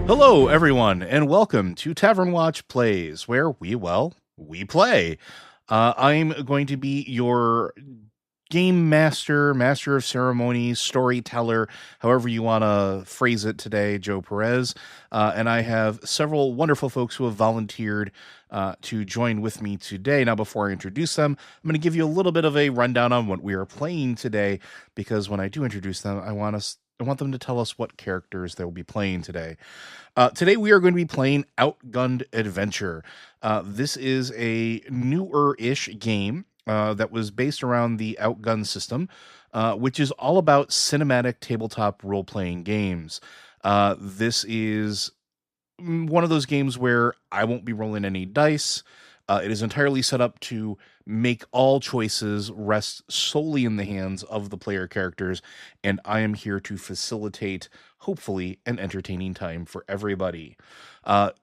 Hello, everyone, and welcome to Tavern Watch Plays, where we play. I'm going to be your game master, master of ceremonies, storyteller, however you want to phrase it today, Joe Perez. And I have several wonderful folks who have volunteered to join with me today. Now, before I introduce them, I'm going to give you a little bit of a rundown on what we are playing today, because when I do introduce them, I want them to tell us what characters they'll be playing today. Today we are going to be playing Outgunned Adventure. This is a newer-ish game that was based around the Outgun system, which is all about cinematic tabletop role-playing games. This is one of those games where I won't be rolling any dice. It is entirely set up to make all choices rest solely in the hands of the player characters, and I am here to facilitate, hopefully, an entertaining time for everybody.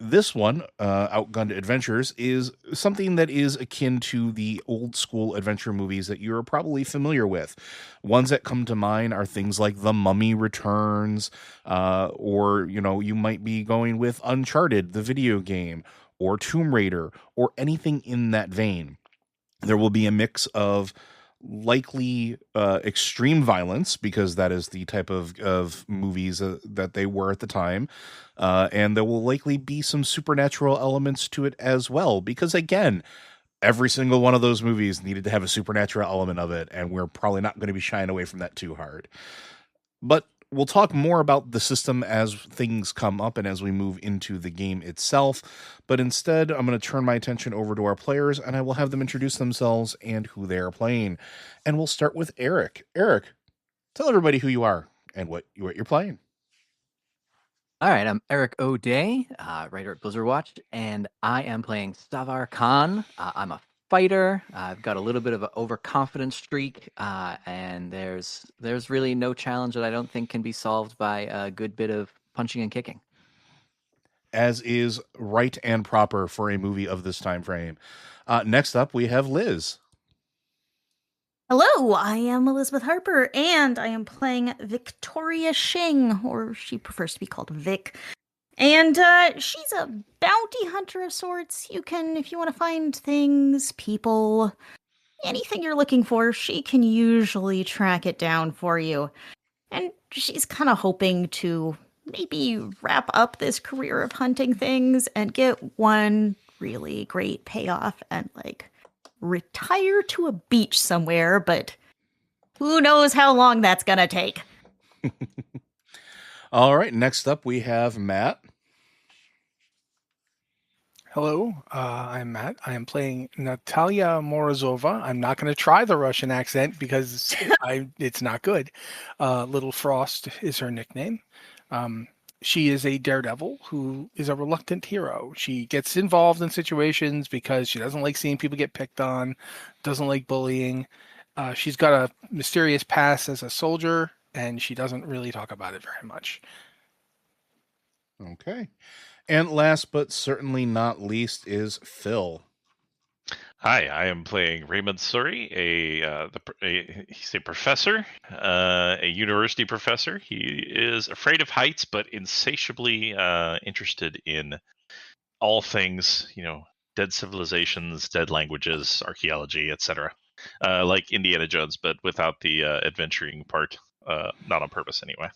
This one, Outgunned Adventures, is something that is akin to the old school adventure movies that you're probably familiar with. Ones that come to mind are things like The Mummy Returns, or, you might be going with Uncharted, the video game, or Tomb Raider, or anything in that vein. There will be a mix of likely extreme violence, because that is the type of movies that they were at the time. And there will likely be some supernatural elements to it as well, because again, every single one of those movies needed to have a supernatural element of it, and we're probably not going to be shying away from that too hard. But we'll talk more about the system as things come up and as we move into the game itself. But instead, I'm going to turn my attention over to our players, and I will have them introduce themselves and who they are playing. And we'll start with Eric. Eric, tell everybody who you are and what you're playing. All right, I'm Eric O'Day, writer at Blizzard Watch, and I am playing Savar Khan. I'm a fighter. I've got a little bit of an overconfidence streak, and there's really no challenge that I don't think can be solved by a good bit of punching and kicking. As is right and proper for a movie of this time frame. Next up, we have Liz. Hello, I am Elizabeth Harper, and I am playing Victoria Shing, or she prefers to be called Vic. And she's a bounty hunter of sorts. If you want to find things, people, anything you're looking for, she can usually track it down for you. And she's kind of hoping to maybe wrap up this career of hunting things and get one really great payoff and, retire to a beach somewhere, but who knows how long that's gonna take. All right, next up we have Matt. Hello, I'm Matt. I am playing Natalia Morozova. I'm not going to try the Russian accent because it's not good. Little Frost is her nickname. She is a daredevil who is a reluctant hero. She gets involved in situations because she doesn't like seeing people get picked on, doesn't like bullying. She's got a mysterious past as a soldier, and she doesn't really talk about it very much. Okay. And last but certainly not least is Phil. Hi, I am playing Raymond Suri, he's a professor, a university professor. He is afraid of heights, but insatiably interested in all things, dead civilizations, dead languages, archaeology, etc. Like Indiana Jones, but without the adventuring part, not on purpose anyway.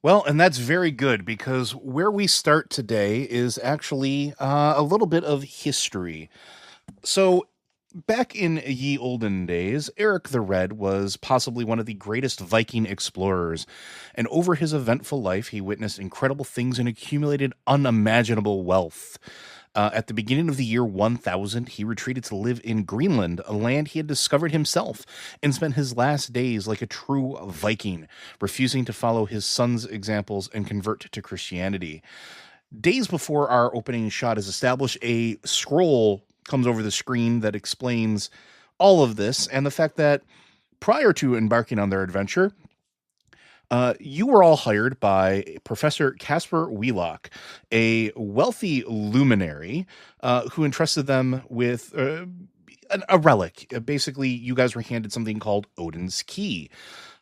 Well, and that's very good, because where we start today is actually a little bit of history. So, back in ye olden days, Eric the Red was possibly one of the greatest Viking explorers, and over his eventful life, he witnessed incredible things and accumulated unimaginable wealth. At the beginning of the year 1000, he retreated to live in Greenland, a land he had discovered himself, and spent his last days like a true Viking, refusing to follow his son's examples and convert to Christianity. Days before our opening shot is established, a scroll comes over the screen that explains all of this, and the fact that prior to embarking on their adventure, you were all hired by Professor Casper Wheelock, a wealthy luminary who entrusted them with a relic. Basically, you guys were handed something called Odin's Key.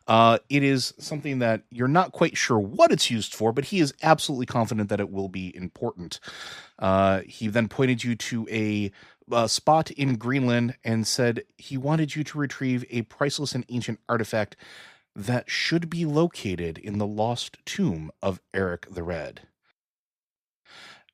It is something that you're not quite sure what it's used for, but he is absolutely confident that it will be important. He then pointed you to a spot in Greenland and said he wanted you to retrieve a priceless and ancient artifact that should be located in the lost tomb of Eric the Red.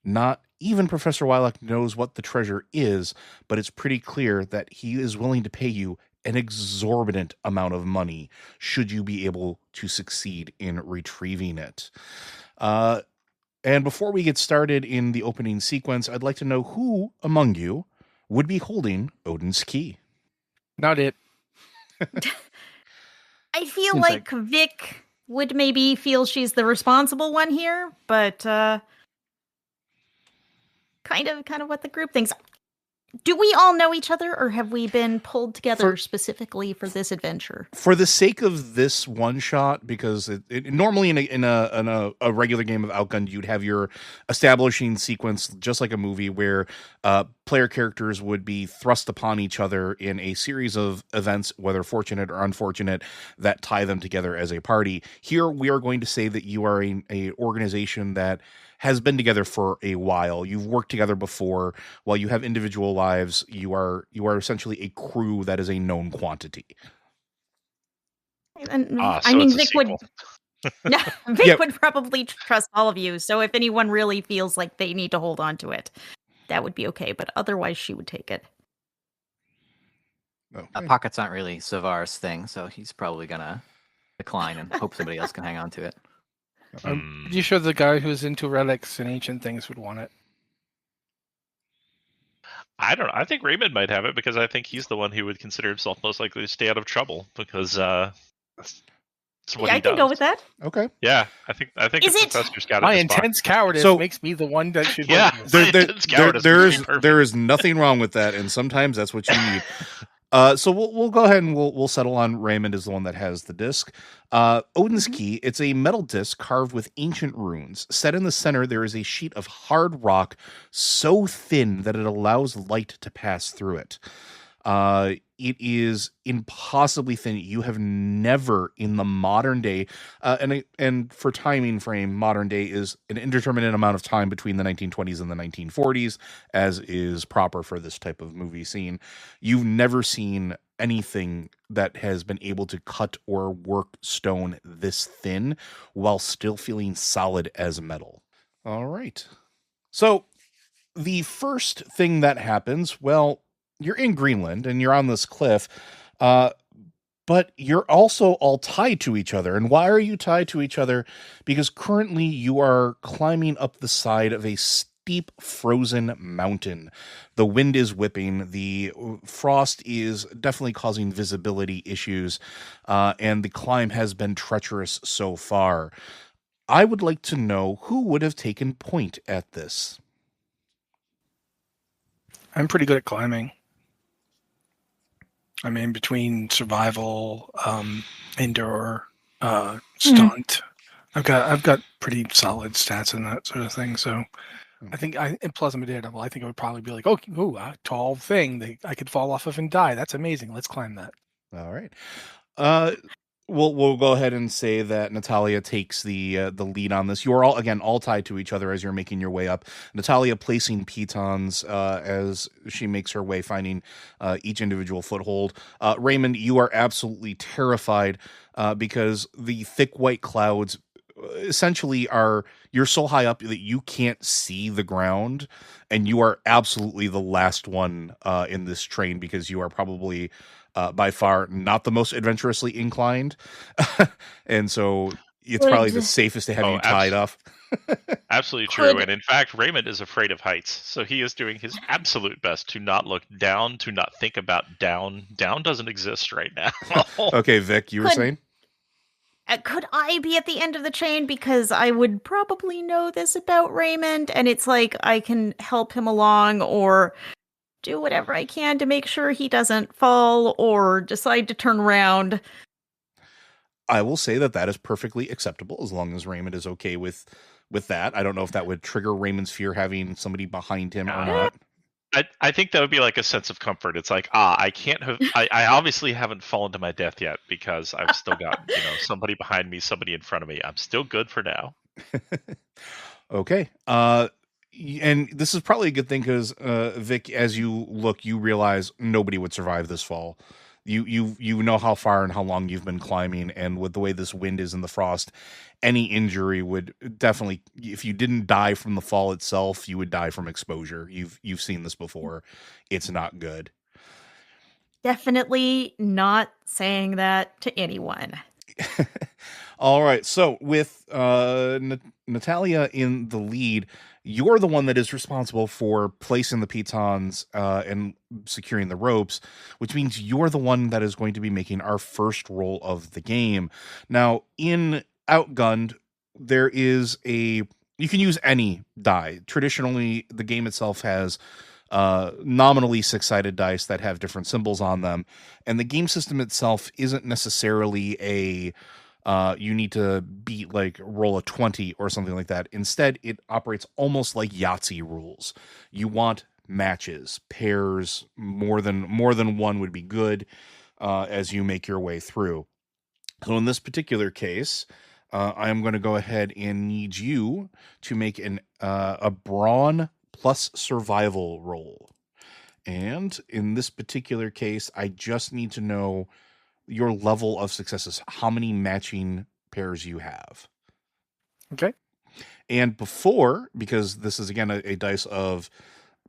Not even Professor Wylock knows what the treasure is, but it's pretty clear that he is willing to pay you an exorbitant amount of money should you be able to succeed in retrieving it. And before we get started in the opening sequence, I'd like to know who among you would be holding Odin's key. Not it. I feel Seems like Vic would maybe feel she's the responsible one here, but kind of what the group thinks. Do we all know each other, or have we been pulled together specifically for this adventure? For the sake of this one shot, because normally in a regular game of Outgunned, you'd have your establishing sequence just like a movie where player characters would be thrust upon each other in a series of events, whether fortunate or unfortunate, that tie them together as a party. Here, we are going to say that you are a organization that has been together for a while. You've worked together before. While you have individual lives, you are essentially a crew that is a known quantity. And So I mean, it's a Vic would. sequel. Vic would probably trust all of you. So if anyone really feels like they need to hold on to it, that would be okay. But otherwise, she would take it. Okay. Pockets aren't really Savar's thing, so he's probably gonna decline and hope somebody else can hang on to it. I'm pretty sure the guy who's into relics and ancient things would want it. I don't know. I think Raymond might have it because I think he's the one who would consider himself most likely to stay out of trouble because that's what Yeah, he I can does. go with that. Okay. Yeah, I think Is the it- professor's got it. My in his pocket. intense cowardice So- makes me the one that should. Yeah. vote this. Intense cowardice would be perfect. There is nothing wrong with that, and sometimes that's what you need. So we'll go ahead and we'll settle on Raymond as the one that has the disc. Odin's key. It's a metal disc carved with ancient runes. Set in the center, there is a sheet of hard rock so thin that it allows light to pass through it. It is impossibly thin. You have never in the modern day, and for timing frame, modern day is an indeterminate amount of time between the 1920s and the 1940s, as is proper for this type of movie scene. You've never seen anything that has been able to cut or work stone this thin while still feeling solid as metal. All right. So the first thing that happens, well, you're in Greenland and you're on this cliff, but you're also all tied to each other. And why are you tied to each other? Because currently you are climbing up the side of a steep frozen mountain. The wind is whipping. The frost is definitely causing visibility issues, and the climb has been treacherous so far. I would like to know who would have taken point at this. I'm pretty good at climbing. I mean, between survival, endure, stunt, I've got pretty solid stats in that sort of thing. So, I think and plus I'm a daredevil. I think it would probably be like, a tall thing I could fall off of and die. That's amazing. Let's climb that. All right. We'll go ahead and say that Natalia takes the lead on this. You are all tied to each other as you're making your way up. Natalia placing pitons as she makes her way, finding each individual foothold. Raymond, you are absolutely terrified because the thick white clouds essentially you're so high up that you can't see the ground, and you are absolutely the last one in this train because you are probably by far not the most adventurously inclined. And so it's probably the safest to have you tied up. Absolutely true. And in fact, Raymond is afraid of heights. So he is doing his absolute best to not look down, to not think about down. Down doesn't exist right now. Okay, Vic, you were saying? Could I be at the end of the chain? Because I would probably know this about Raymond, and it's like I can help him along or do whatever I can to make sure he doesn't fall or decide to turn around. I will say that is perfectly acceptable as long as Raymond is okay with that. I don't know if that would trigger Raymond's fear having somebody behind him or not. I think that would be like a sense of comfort. It's like, I can't have. I obviously haven't fallen to my death yet because I've still got somebody behind me, somebody in front of me. I'm still good for now. Okay. And this is probably a good thing because Vic, as you look, you realize nobody would survive this fall. You know how far and how long you've been climbing, and with the way this wind is in the frost, any injury would definitely, if you didn't die from the fall itself, you would die from exposure. You've seen this before. It's not good. Definitely not saying that to anyone. All right. So with Natalia in the lead, you're the one that is responsible for placing the pitons and securing the ropes, which means you're the one that is going to be making our first roll of the game. Now, in Outgunned, there is you can use any die. Traditionally, the game itself has nominally 6-sided dice that have different symbols on them, and the game system itself isn't necessarily you need to beat, like, roll a 20 or something like that. Instead, it operates almost like Yahtzee rules. You want matches, pairs, more than one would be good as you make your way through. So in this particular case, I am going to go ahead and need you to make a brawn plus survival roll. And in this particular case, I just need to know your level of successes, how many matching pairs you have. Okay. And before, because this is again a dice of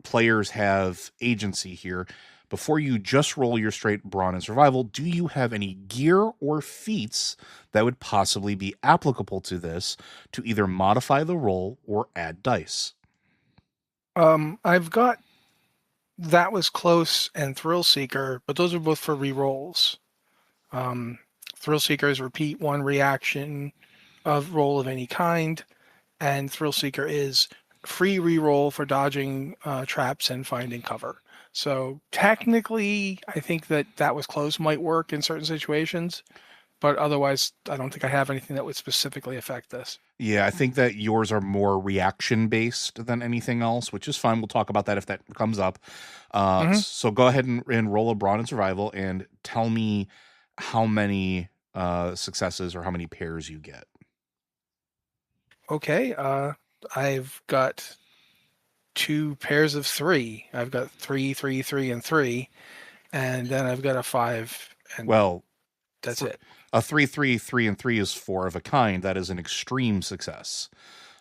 players have agency here, before you just roll your straight brawn and survival, do you have any gear or feats that would possibly be applicable to this to either modify the roll or add dice? I've got That Was Close and Thrill Seeker, but those are both for rerolls. Thrill Seekers repeat one reaction of roll of any kind, and Thrill Seeker is free reroll for dodging traps and finding cover. So technically, I think That Was Close might work in certain situations, but otherwise, I don't think I have anything that would specifically affect this. Yeah, I think that yours are more reaction based than anything else, which is fine. We'll talk about that if that comes up. So go ahead and roll a brawn and survival and tell me how many successes or how many pairs you get. Okay, I've got 2 pairs of 3. I've got 3, 3, 3, and 3, and then I've got a 5, and Well, that's it. A 3, 3, 3, and 3 is 4 of a kind. That is an extreme success.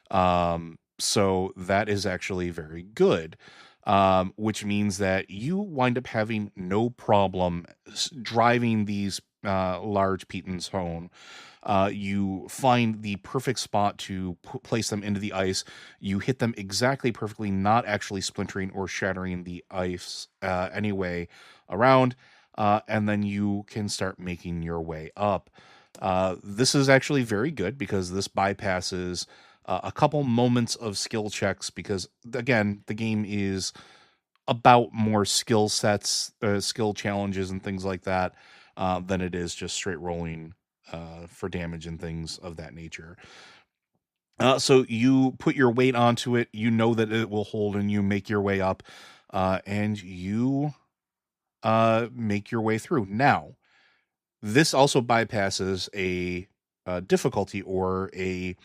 So that is actually very good. Which means that you wind up having no problem driving these large pitons home. You find the perfect spot to place them into the ice. You hit them exactly perfectly, not actually splintering or shattering the ice anyway around. And then you can start making your way up. This is actually very good because this bypasses a couple moments of skill checks because, again, the game is about more skill sets, skill challenges and things like that than it is just straight rolling for damage and things of that nature. So you put your weight onto it, you know that it will hold, and you make your way up, and you make your way through. Now, this also bypasses a difficulty or a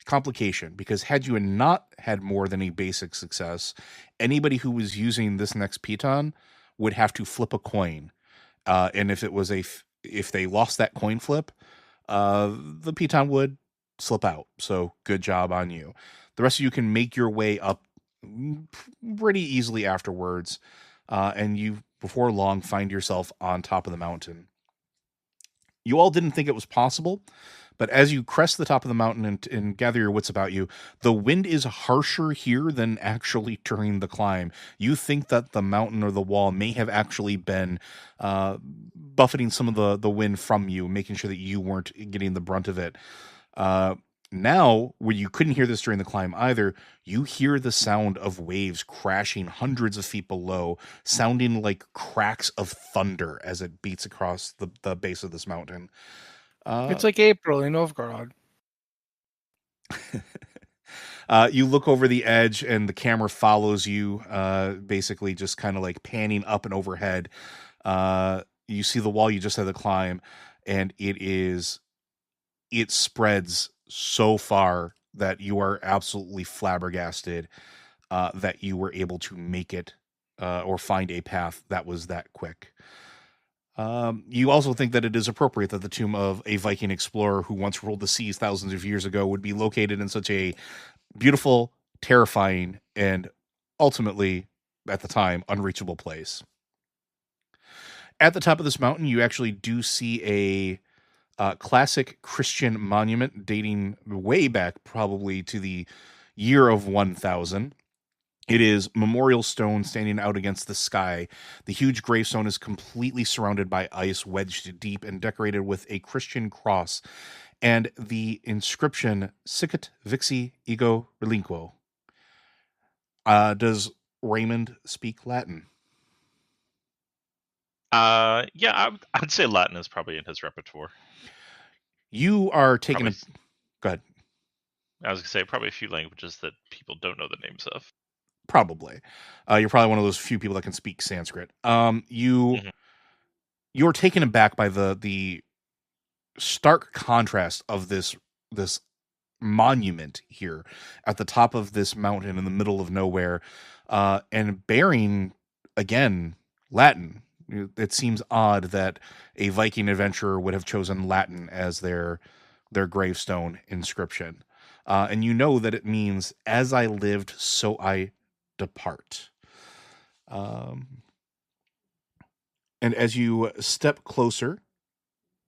complication, because had you not had more than a basic success, anybody who was using this next piton would have to flip a coin. And if it was if they lost that coin flip, the piton would slip out. So good job on you. The rest of you can make your way up pretty easily afterwards. And you, before long, find yourself on top of the mountain. You all didn't think it was possible, but as you crest the top of the mountain and gather your wits about you, the wind is harsher here than actually during the climb. You think that the mountain or the wall may have actually been buffeting some of the wind from you, making sure that you weren't getting the brunt of it. Now, where you couldn't hear this during the climb either, you hear the sound of waves crashing hundreds of feet below, sounding like cracks of thunder as it beats across the base of this mountain. It's like April in Novgorod. You look over the edge, and the camera follows you, basically just kind of like panning up and overhead. You see the wall you just had to climb, and it spreads so far that you are absolutely flabbergasted that you were able to make it or find a path that was that quick. You also think that it is appropriate that the tomb of a Viking explorer who once ruled the seas thousands of years ago would be located in such a beautiful, terrifying, and ultimately, at the time, unreachable place. At the top of this mountain, you actually do see a classic Christian monument dating way back probably to the year of 1000. It is memorial stone standing out against the sky. The huge gravestone is completely surrounded by ice, wedged deep and decorated with a Christian cross and the inscription Sicut Vixi Ego Relinquo. Does Raymond speak Latin? Yeah, I'd say Latin is probably in his repertoire. You are taking Probably, Go ahead. I was going to say probably a few languages that people don't know the names of. Probably. You're probably one of those few people that can speak Sanskrit. You're taken aback by the stark contrast of this monument here at the top of this mountain in the middle of nowhere, and bearing again Latin. It seems odd that a Viking adventurer would have chosen Latin as their gravestone inscription, and you know that it means "As I lived, so I depart." And as you step closer,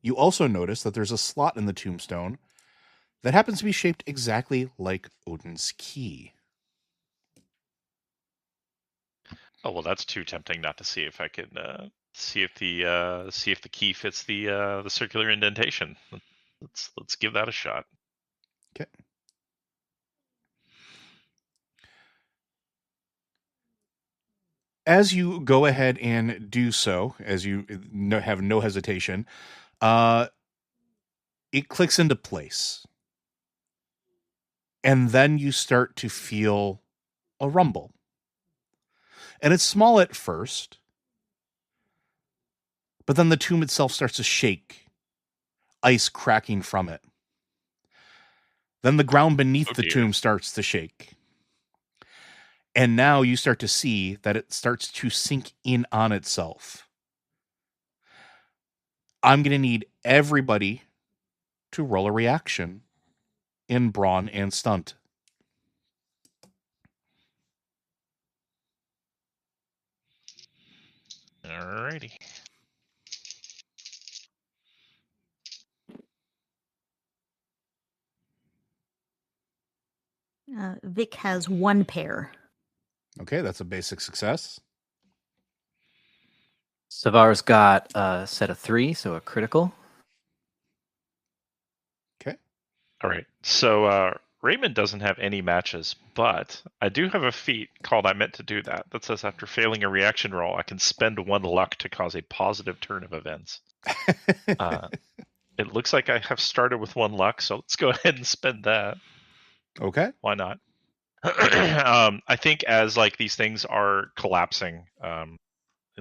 you also notice that there's a slot in the tombstone that happens to be shaped exactly like Odin's key. Oh well, that's too tempting not to see if I can see if the key fits the circular indentation. Let's give that a shot. Okay. As you go ahead and do so, as you have no hesitation, it clicks into place. And then you start to feel a rumble. And it's small at first, but then the tomb itself starts to shake, ice cracking from it. Then the ground beneath the tomb starts to shake. And now you start to see that it starts to sink in on itself. I'm going to need everybody to roll a reaction in brawn and stunt. Alrighty. Vic has 1 pair. Okay, that's a basic success. Savar's got a set of 3, so a critical. Okay. All right. So Raymond doesn't have any matches, but I do have a feat called I Meant to Do That says after failing a reaction roll, I can spend 1 luck to cause a positive turn of events. It looks like I have started with 1 luck, so let's go ahead and spend that. Okay. Why not? I think as like these things are collapsing,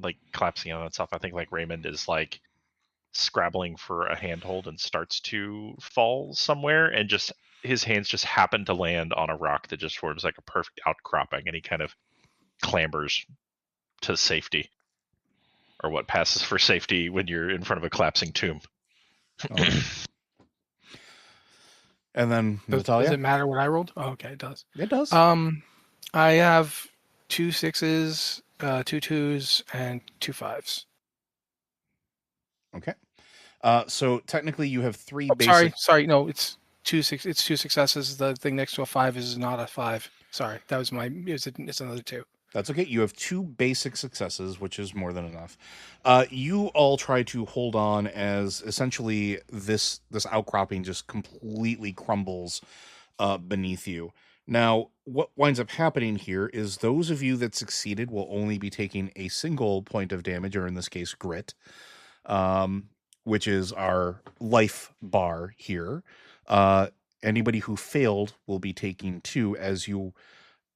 like collapsing on itself, I think like Raymond is like scrabbling for a handhold and starts to fall somewhere, and just his hands just happen to land on a rock that just forms like a perfect outcropping, and he kind of clambers to safety, or what passes for safety when you're in front of a collapsing tomb. Oh. And then Does it matter what I rolled? Oh, okay, it does. It does. I have 2 6s, 2 2s, and 2 5s. Okay. So technically, you have 3 Oh, basic. Sorry. No, it's 2 6. It's 2 successes. The thing next to a 5 is not a 5. Sorry, that was my. It's another 2. That's okay. You have 2 basic successes, which is more than enough. You all try to hold on as essentially this outcropping just completely crumbles beneath you. Now, what winds up happening here is those of you that succeeded will only be taking a single point of damage, or in this case, grit, which is our life bar here. anybody who failed will be taking 2 as you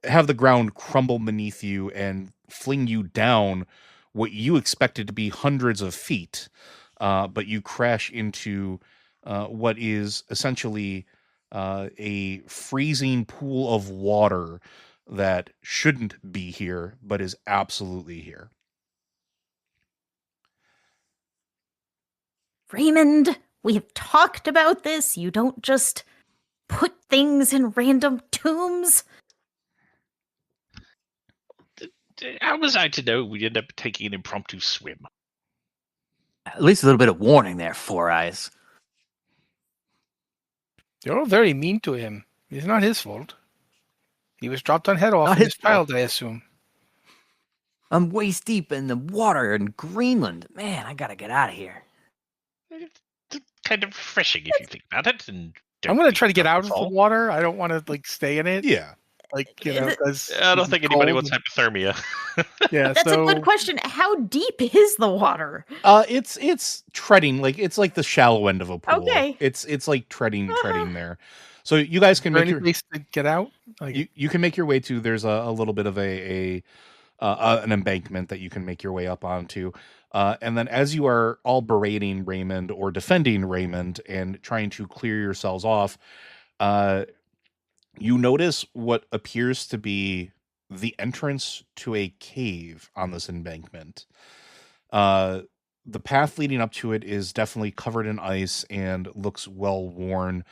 have the ground crumble beneath you and fling you down what you expected to be hundreds of feet, but you crash into what is essentially a freezing pool of water that shouldn't be here, but is absolutely here. Raymond, we have talked about this. You don't just put things in random tombs. How was I to know we'd end up taking an impromptu swim? At least a little bit of warning there, Four Eyes. You're all very mean to him. It's not his fault. He was dropped on head off Not in his his child, fault. I assume. I'm waist deep in the water in Greenland. Man, I gotta get out of here. It's kind of refreshing if you think about it. And I'm going to try to get out of that's the all. water. I don't want to like stay in it. Yeah. Like, you know, because I don't think anybody wants hypothermia. Yeah, That's a good question. How deep is the water? It's treading, like it's like the shallow end of a pool. Okay. It's like treading there. So you guys can make any place to get out. Like, you can make your way to. There's a little bit of an embankment that you can make your way up onto. And then as you are all berating Raymond or defending Raymond and trying to clear yourselves off, you notice what appears to be the entrance to a cave on this embankment. The path leading up to it is definitely covered in ice and looks well worn,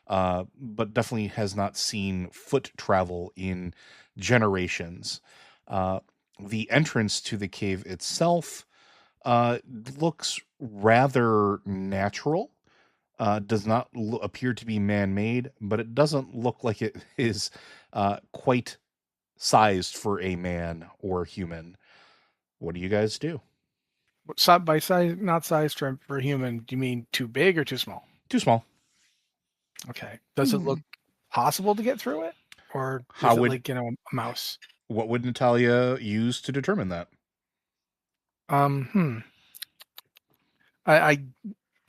but definitely has not seen foot travel in generations. The entrance to the cave itself looks rather natural. Does not appear to be man-made, but it doesn't look like it is quite sized for a man or human. What do you guys do? by size, not size for a human. Do you mean too big or too small? Too small. Okay. Does it look possible to get through it, or How is it would- like, you know, a mouse? What would Natalia use to determine that? I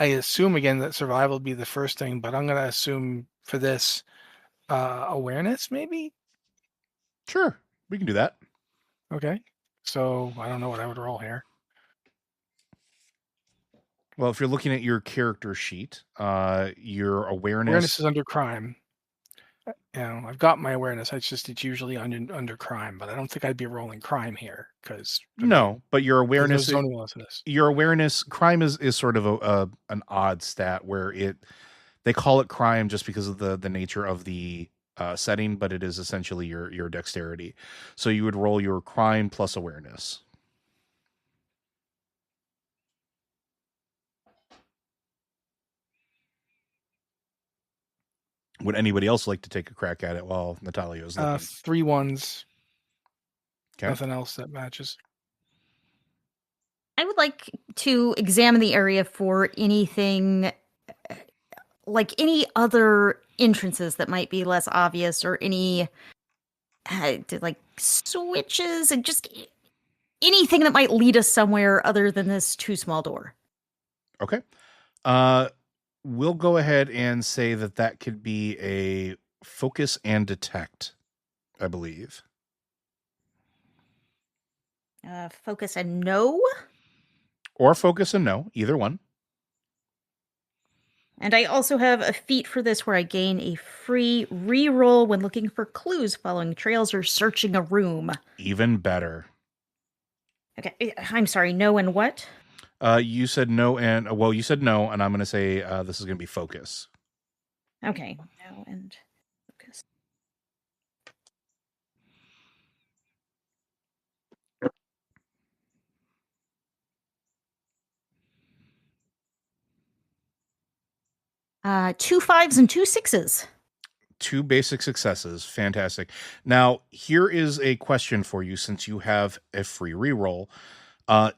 assume again that survival would be the first thing, but I'm going to assume for this awareness, maybe. Sure, we can do that. Okay. So I don't know what I would roll here. Well, if you're looking at your character sheet, your Awareness is under crime. You know, I've got my awareness. It's usually under crime, but I don't think I'd be rolling crime here because No, but your there's no awareness, zoning laws for this. your awareness, crime is sort of an odd stat where they call it crime just because of the nature of the setting, but it is essentially your dexterity. So you would roll your crime plus awareness. Would anybody else like to take a crack at it while Natalia is looking? 3 1s. Okay. Nothing else that matches. I would like to examine the area for anything, like any other entrances that might be less obvious, or any like switches, and just anything that might lead us somewhere other than this too small door. Okay. We'll go ahead and say that could be a focus and detect, I believe. Focus and no. Or focus and no, either one. And I also have a feat for this where I gain a free reroll when looking for clues, following trails, or searching a room. Even better. Okay, I'm sorry, no and what? You said no, and you said no, and I'm going to say this is going to be focus. Okay, no and focus. Two 5s and 2 6s. 2 basic successes. Fantastic. Now, here is a question for you since you have a free reroll.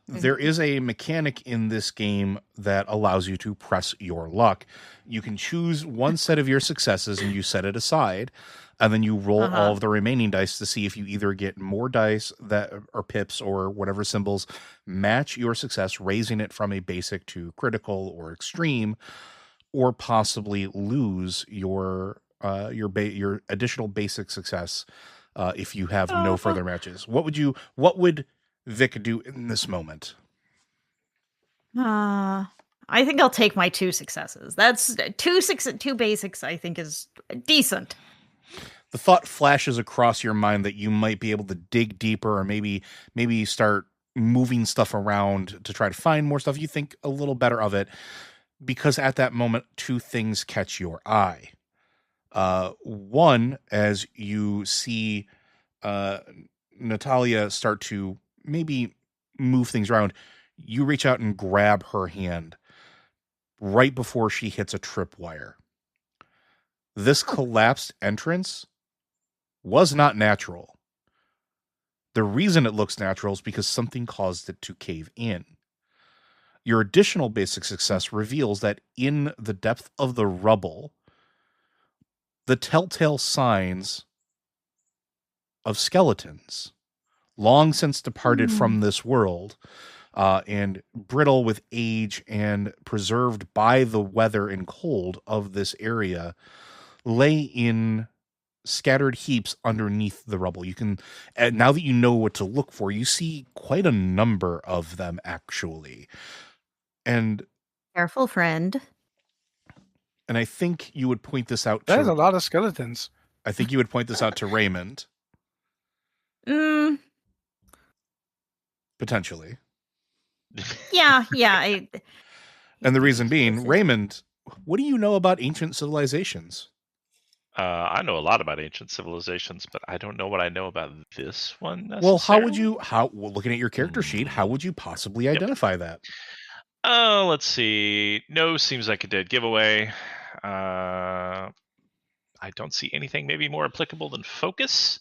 There is a mechanic in this game that allows you to press your luck. You can choose one set of your successes and you set it aside, and then you roll all of the remaining dice to see if you either get more dice that or pips or whatever symbols match your success, raising it from a basic to critical or extreme, or possibly lose your additional basic success if you have no further matches. What would Vic do in this moment? I think I'll take my 2 successes. That's two basics. I think is decent. The thought flashes across your mind that you might be able to dig deeper, or maybe start moving stuff around to try to find more stuff. You think a little better of it, because at that moment, 2 things catch your eye. One, as you see Natalia start to maybe move things around, you reach out and grab her hand right before she hits a tripwire. This collapsed entrance was not natural. The reason it looks natural is because something caused it to cave in. Your additional basic success reveals that in the depth of the rubble, the telltale signs of skeletons, long since departed from this world, and brittle with age and preserved by the weather and cold of this area, lay in scattered heaps underneath the rubble. You can, now that you know what to look for, you see quite a number of them actually. And Careful, friend. And I think you would point this out There's a lot of skeletons. I think you would point this out to Raymond. Potentially. Yeah. And the reason being, Raymond, what do you know about ancient civilizations? I know a lot about ancient civilizations, but I don't know what I know about this one necessarily. Well, how would you, looking at your character sheet, how would you possibly identify that? Let's see. No seems like a dead giveaway. I don't see anything maybe more applicable than focus.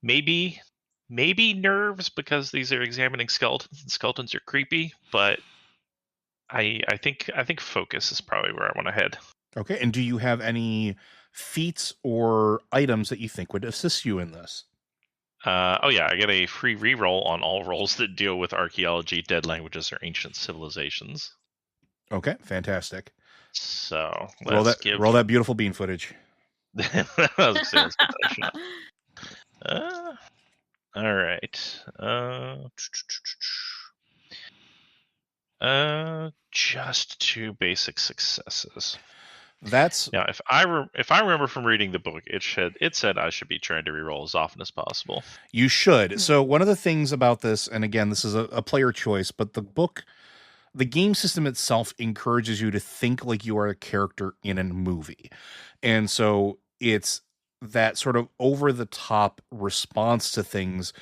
Maybe nerves, because these are examining skeletons, and skeletons are creepy, but I think focus is probably where I want to head. Okay, and do you have any feats or items that you think would assist you in this? Oh yeah, I get a free reroll on all rolls that deal with archaeology, dead languages, or ancient civilizations. Okay, fantastic. So roll that beautiful bean footage. All right. Just 2 basic successes. That's now. If I remember from reading the book, it said I should be trying to reroll as often as possible. You should. So one of the things about this, and again, this is a player choice, but the game system itself encourages you to think like you are a character in a movie. And so it's that sort of over the top response to things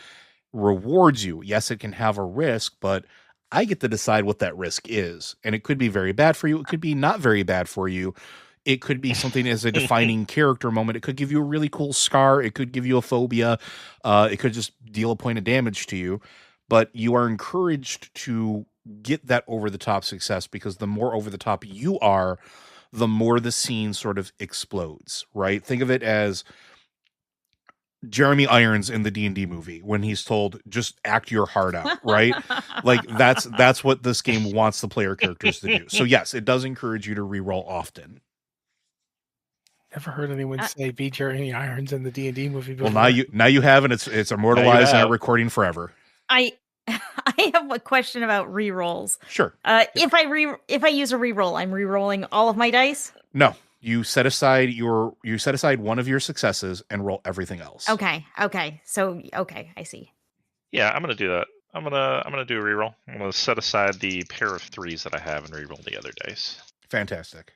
rewards you. Yes, it can have a risk, but I get to decide what that risk is. And it could be very bad for you. It could be not very bad for you. It could be something as a defining character moment. It could give you a really cool scar. It could give you a phobia. It could just deal a point of damage to you. But you are encouraged to get that over-the-top success, because the more over-the-top you are, the more the scene sort of explodes, right? Think of it as Jeremy Irons in the D&D movie when he's told, just act your heart out, right? Like that's what this game wants the player characters to do. So yes, it does encourage you to reroll often. Never heard anyone say be Jeremy Irons in the D&D movie before. Well, now you have, and it's immortalized in our recording forever. I have a question about rerolls. Sure. If I use a reroll, I'm rerolling all of my dice? No. You set aside one of your successes and roll everything else. Okay. So I see. Yeah, I'm gonna do that. I'm gonna do a reroll. I'm gonna set aside the pair of 3s that I have and reroll the other dice. Fantastic.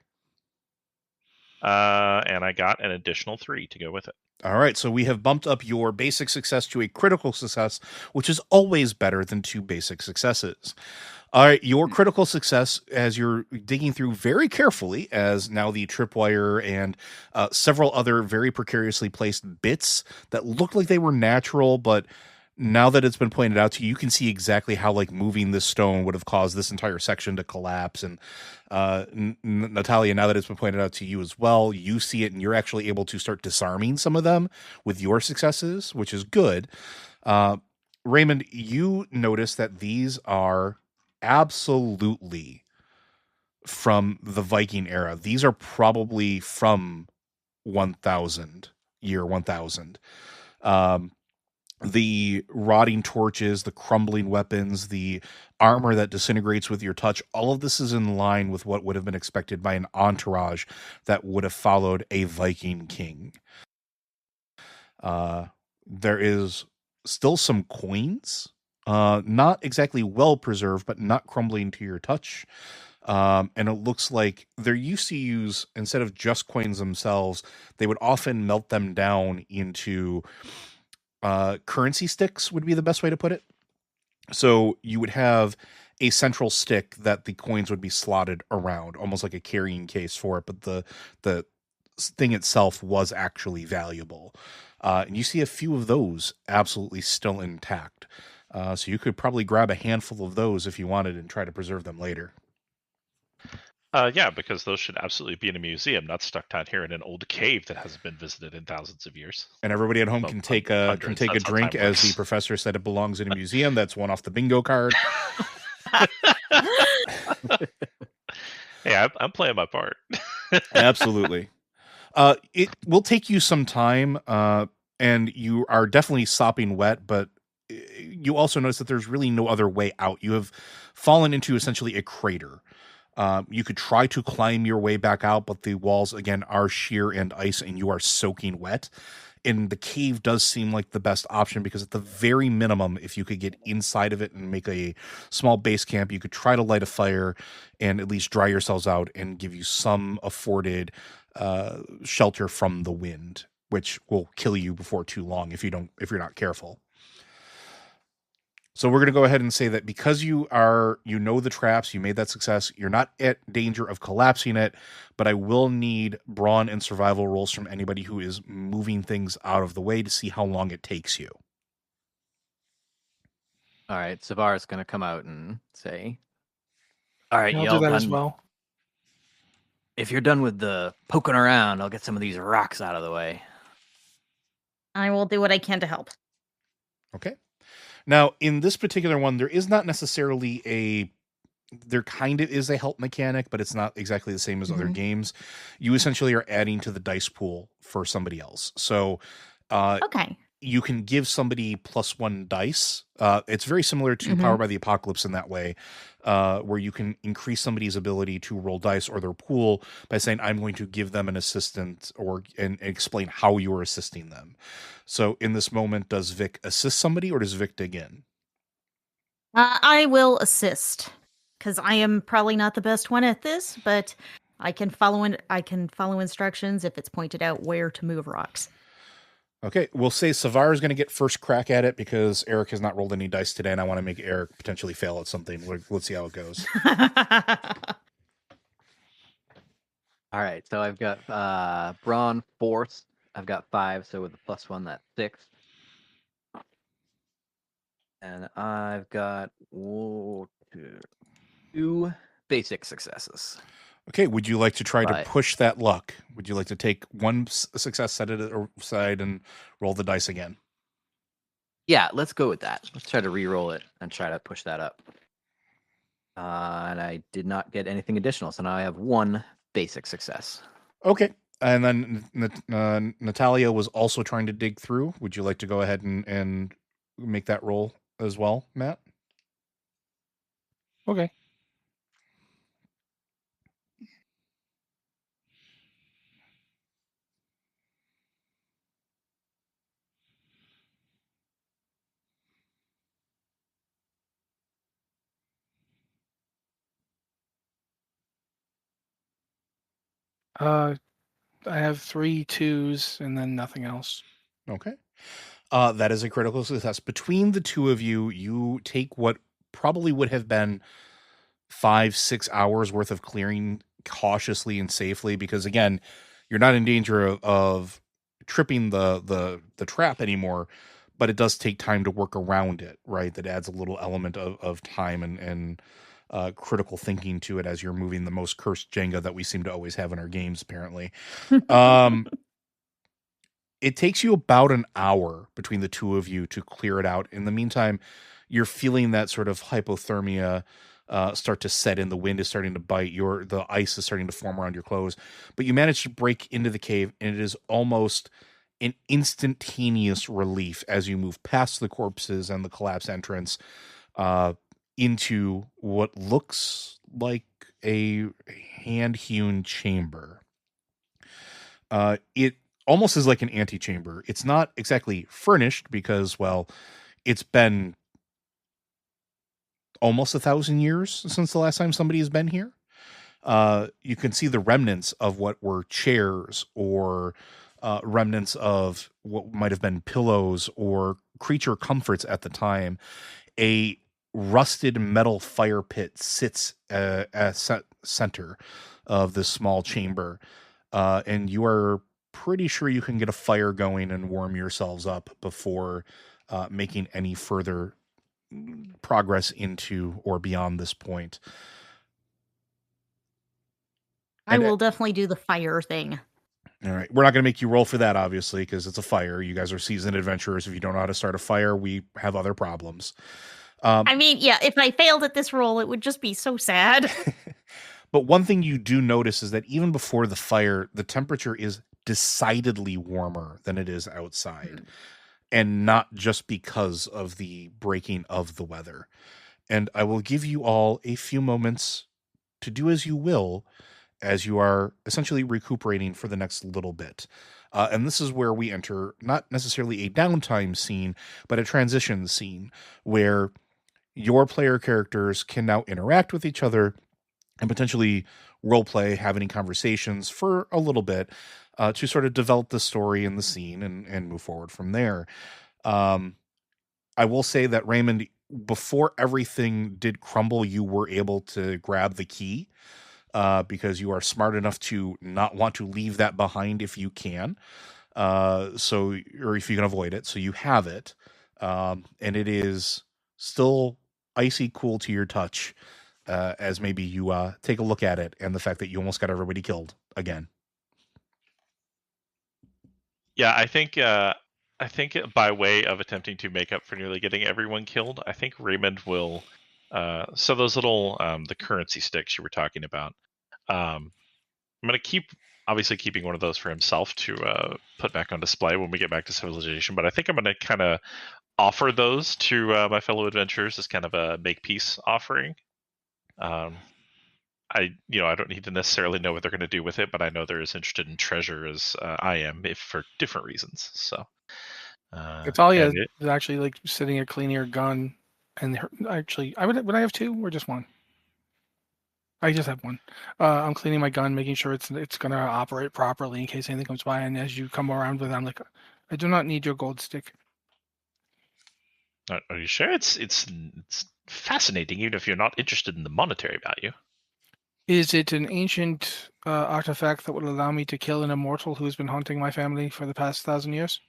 And I got an additional 3 to go with it. All right, so we have bumped up your basic success to a critical success, which is always better than 2 basic successes. All right, your critical success, as you're digging through very carefully, as now the tripwire and several other very precariously placed bits that look like they were natural, but now that it's been pointed out to you, you can see exactly how like moving this stone would have caused this entire section to collapse. And Natalia, now that it's been pointed out to you as well, you see it and you're actually able to start disarming some of them with your successes, which is good. Raymond, you notice that these are absolutely from the Viking era. These are probably from 1000, year 1000. The rotting torches, the crumbling weapons, the armor that disintegrates with your touch, all of this is in line with what would have been expected by an entourage that would have followed a Viking king. There is still some coins, not exactly well preserved, but not crumbling to your touch. And it looks like they're used to use, instead of just coins themselves, they would often melt them down into currency sticks, would be the best way to put it. So you would have a central stick that the coins would be slotted around, almost like a carrying case for it, but the thing itself was actually valuable. And you see a few of those absolutely still intact. So you could probably grab a handful of those if you wanted and try to preserve them later. Yeah, because those should absolutely be in a museum, not stuck down here in an old cave that hasn't been visited in thousands of years. And everybody at home Well, can take a hundreds, that's how drink, time as the works. professor said it belongs in a museum. That's one off the bingo card. Hey, I'm playing my part. Absolutely. It will take you some time, and you are definitely sopping wet, but you also notice that there's really no other way out. You have fallen into essentially a crater. You could try to climb your way back out, but the walls, again, are sheer and ice, and you are soaking wet. And the cave does seem like the best option, because at the very minimum, if you could get inside of it and make a small base camp, you could try to light a fire and at least dry yourselves out and give you some afforded shelter from the wind, which will kill you before too long if you're not careful. So we're going to go ahead and say that because you know the traps, you made that success, you're not at danger of collapsing it, but I will need brawn and survival rolls from anybody who is moving things out of the way to see how long it takes you. All right, Savar is going to come out and say, all right, I'll y'all do that done. as well. If you're done with the poking around, I'll get some of these rocks out of the way. I will do what I can to help. Okay. Now, in this particular one, there is not necessarily there kind of is a help mechanic, but it's not exactly the same as other games. You essentially are adding to the dice pool for somebody else. So, Okay. you can give somebody +1 dice. It's very similar to Power by the Apocalypse in that way, where you can increase somebody's ability to roll dice or their pool by saying, I'm going to give them an assistant and explain how you're assisting them. So in this moment, does Vic assist somebody or does Vic dig in? I will assist, because I am probably not the best one at this, but I can follow instructions if it's pointed out where to move rocks. Okay, we'll say Savar is going to get first crack at it because Eric has not rolled any dice today, and I want to make Eric potentially fail at something. Let's see how it goes. All right, so I've got brawn force. I've got 5, so with the +1, that's 6. And I've got 2 basic successes. Okay, would you like to try to Right. push that luck? Would you like to take one success, set it aside, and roll the dice again? Yeah, let's go with that. Let's try to re-roll it and try to push that up. And I did not get anything additional, so now I have 1 basic success. Okay, and then Natalia was also trying to dig through. Would you like to go ahead and make that roll as well, Matt? Okay. I have 3 2s and then nothing else. Okay. That is a critical success. Between the two of you, you take what probably would have been 5-6 hours worth of clearing cautiously and safely, because again, you're not in danger of tripping the trap anymore, but it does take time to work around it, right? That adds a little element of time and critical thinking to it as you're moving the most cursed Jenga that we seem to always have in our games, apparently. It takes you about an hour between the two of you to clear it out. In the meantime, you're feeling that sort of hypothermia, start to set in. The wind is starting to bite. The ice is starting to form around your clothes. But you manage to break into the cave, and it is almost an instantaneous relief as you move past the corpses and the collapsed entrance into what looks like a hand-hewn chamber. It almost is like an antechamber. It's not exactly furnished because, well, it's been almost 1,000 years since the last time somebody has been here. You can see the remnants of what were chairs or remnants of what might have been pillows or creature comforts at the time. A rusted metal fire pit sits at center of this small chamber, and you are pretty sure you can get a fire going and warm yourselves up before making any further progress into or beyond this point. I will definitely do the fire thing. All right. We're not going to make you roll for that, obviously, because it's a fire. You guys are seasoned adventurers. If you don't know how to start a fire, we have other problems. I mean, yeah, if I failed at this roll, it would just be so sad. But one thing you do notice is that even before the fire, the temperature is decidedly warmer than it is outside. And not just because of the breaking of the weather. And I will give you all a few moments to do as you will, as you are essentially recuperating for the next little bit. And this is where we enter not necessarily a downtime scene, but a transition scene where your player characters can now interact with each other and potentially roleplay, have any conversations for a little bit to sort of develop the story and the scene and move forward from there. I will say that, Raymond, before everything did crumble, you were able to grab the key because you are smart enough to not want to leave that behind if you can. Or if you can avoid it. So you have it. And it is still icy cool to your touch as maybe you take a look at it and the fact that you almost got everybody killed again. Yeah, I think by way of attempting to make up for nearly getting everyone killed, I think Raymond will. So those little the currency sticks you were talking about. I'm gonna obviously keeping one of those for himself to put back on display when we get back to civilization. But I think I'm gonna kind of offer those to my fellow adventurers as kind of a make peace offering. I don't need to necessarily know what they're going to do with it, but I know they're as interested in treasure as I am, if for different reasons. So, Natalia is actually like sitting here cleaning her gun, and would I have two or just one? I just have one. I'm cleaning my gun, making sure it's going to operate properly in case anything comes by. And as you come around with it, I'm like, I do not need your gold stick. Are you sure? It's fascinating, even if you're not interested in the monetary value. Is it an ancient artifact that would allow me to kill an immortal who's been haunting my family for the past 1,000 years?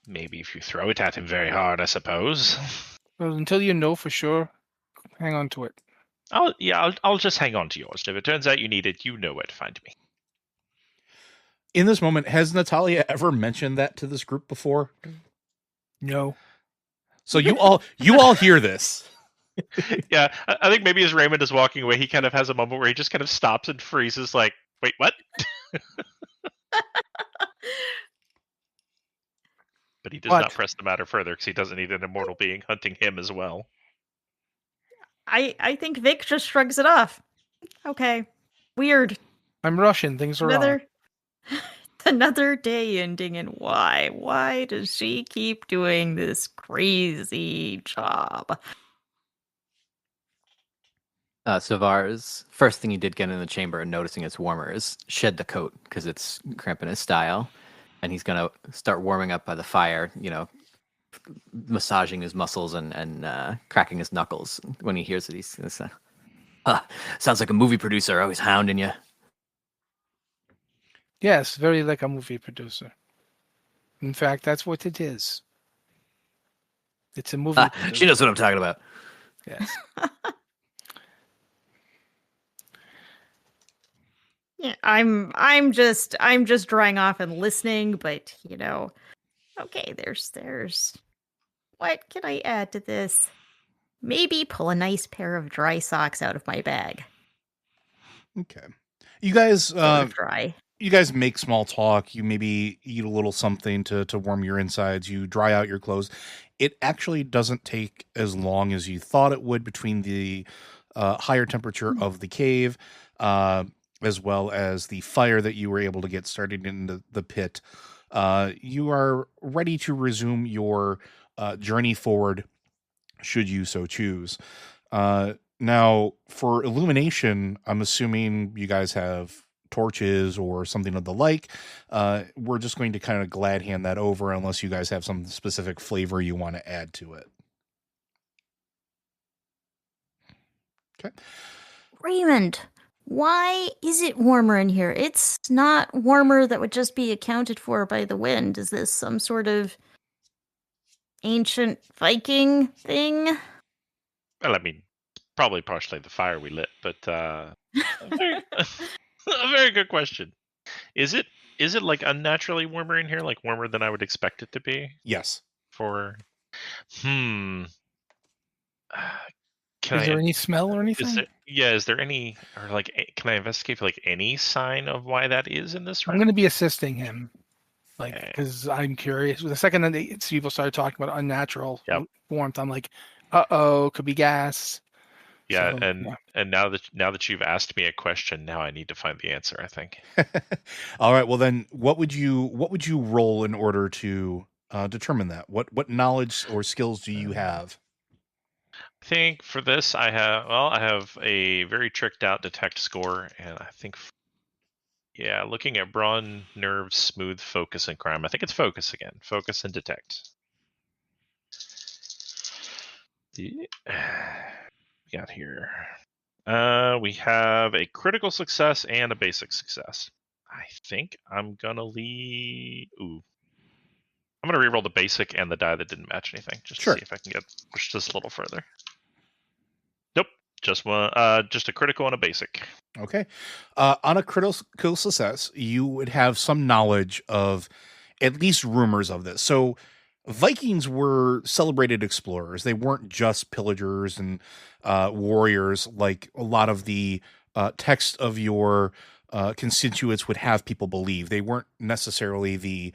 Maybe if you throw it at him very hard, I suppose. Well, until you know for sure, hang on to it. I'll just hang on to yours. If it turns out you need it, you know where to find me. In this moment, has Natalia ever mentioned that to this group before? No. So you all hear this. Yeah, I think maybe as Raymond is walking away, he kind of has a moment where he just kind of stops and freezes, like, wait, what? But he does not press the matter further because he doesn't need an immortal being hunting him as well. I think Vic just shrugs it off. Okay. Weird. I'm Russian. Things are wrong. Another day ending, and why? Why does she keep doing this crazy job? Savar's first thing he did get in the chamber and noticing it's warmer is shed the coat because it's cramping his style. And he's going to start warming up by the fire, massaging his muscles and cracking his knuckles when he hears it. He's going to say, sounds like a movie producer always hounding you. Yes, very like a movie producer. In fact, that's what it is. It's a movie. She knows what I'm talking about. Yes. Yeah, I'm just drying off and listening, but okay, there's what can I add to this? maybe pull a nice pair of dry socks out of my bag. Okay. You guys, Sort of dry. you guys make small talk. You maybe eat a little something to warm your insides. You dry out your clothes. It actually doesn't take as long as you thought it would between the higher temperature of the cave, as well as the fire that you were able to get started in the pit. You are ready to resume your journey forward, should you so choose. Now, for illumination, I'm assuming you guys have torches or something of the like. We're just going to kind of glad hand that over unless you guys have some specific flavor you want to add to it. Okay. Raymond, why is it warmer in here? It's not warmer that would just be accounted for by the wind. Is this some sort of ancient Viking thing? Well, I mean, probably partially the fire we lit, but a very good question. Is it like unnaturally warmer in here, like warmer than I would expect it to be? Yes. For can Is there any smell or anything? Is there any, or like, can I investigate for like any sign of why that is in this room? I'm going to be assisting him, like, Okay. because I'm curious. The second that people started talking about unnatural Yep. warmth, I'm like, could be gas. Yeah, So, and now that you've asked me a question, now I need to find the answer, I think. All right. Well, then, what would you roll in order to determine that? What knowledge or skills do you have? I think for this, I have a very tricked out detect score, and I think, looking at brawn, nerve, smooth, focus, and crime. I think it's focus again. Focus and detect. We got here. We have a critical success and a basic success. I think I'm gonna leave. I'm gonna reroll the basic and the die that didn't match anything, just to see if I can get pushed this a little further. Nope, just one. Just a critical and a basic. Okay. On a critical success, you would have some knowledge of at least rumors of this. So Vikings were celebrated explorers. They weren't just pillagers and warriors like a lot of the text of your constituents would have people believe. They weren't necessarily the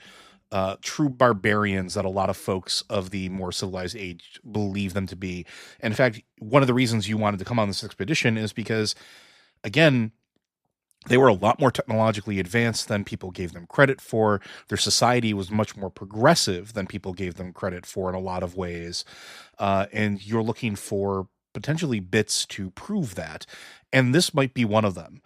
true barbarians that a lot of folks of the more civilized age believe them to be. And in fact, one of the reasons you wanted to come on this expedition is because, again, they were a lot more technologically advanced than people gave them credit for. Their society was much more progressive than people gave them credit for in a lot of ways. And you're looking for potentially bits to prove that. And this might be one of them.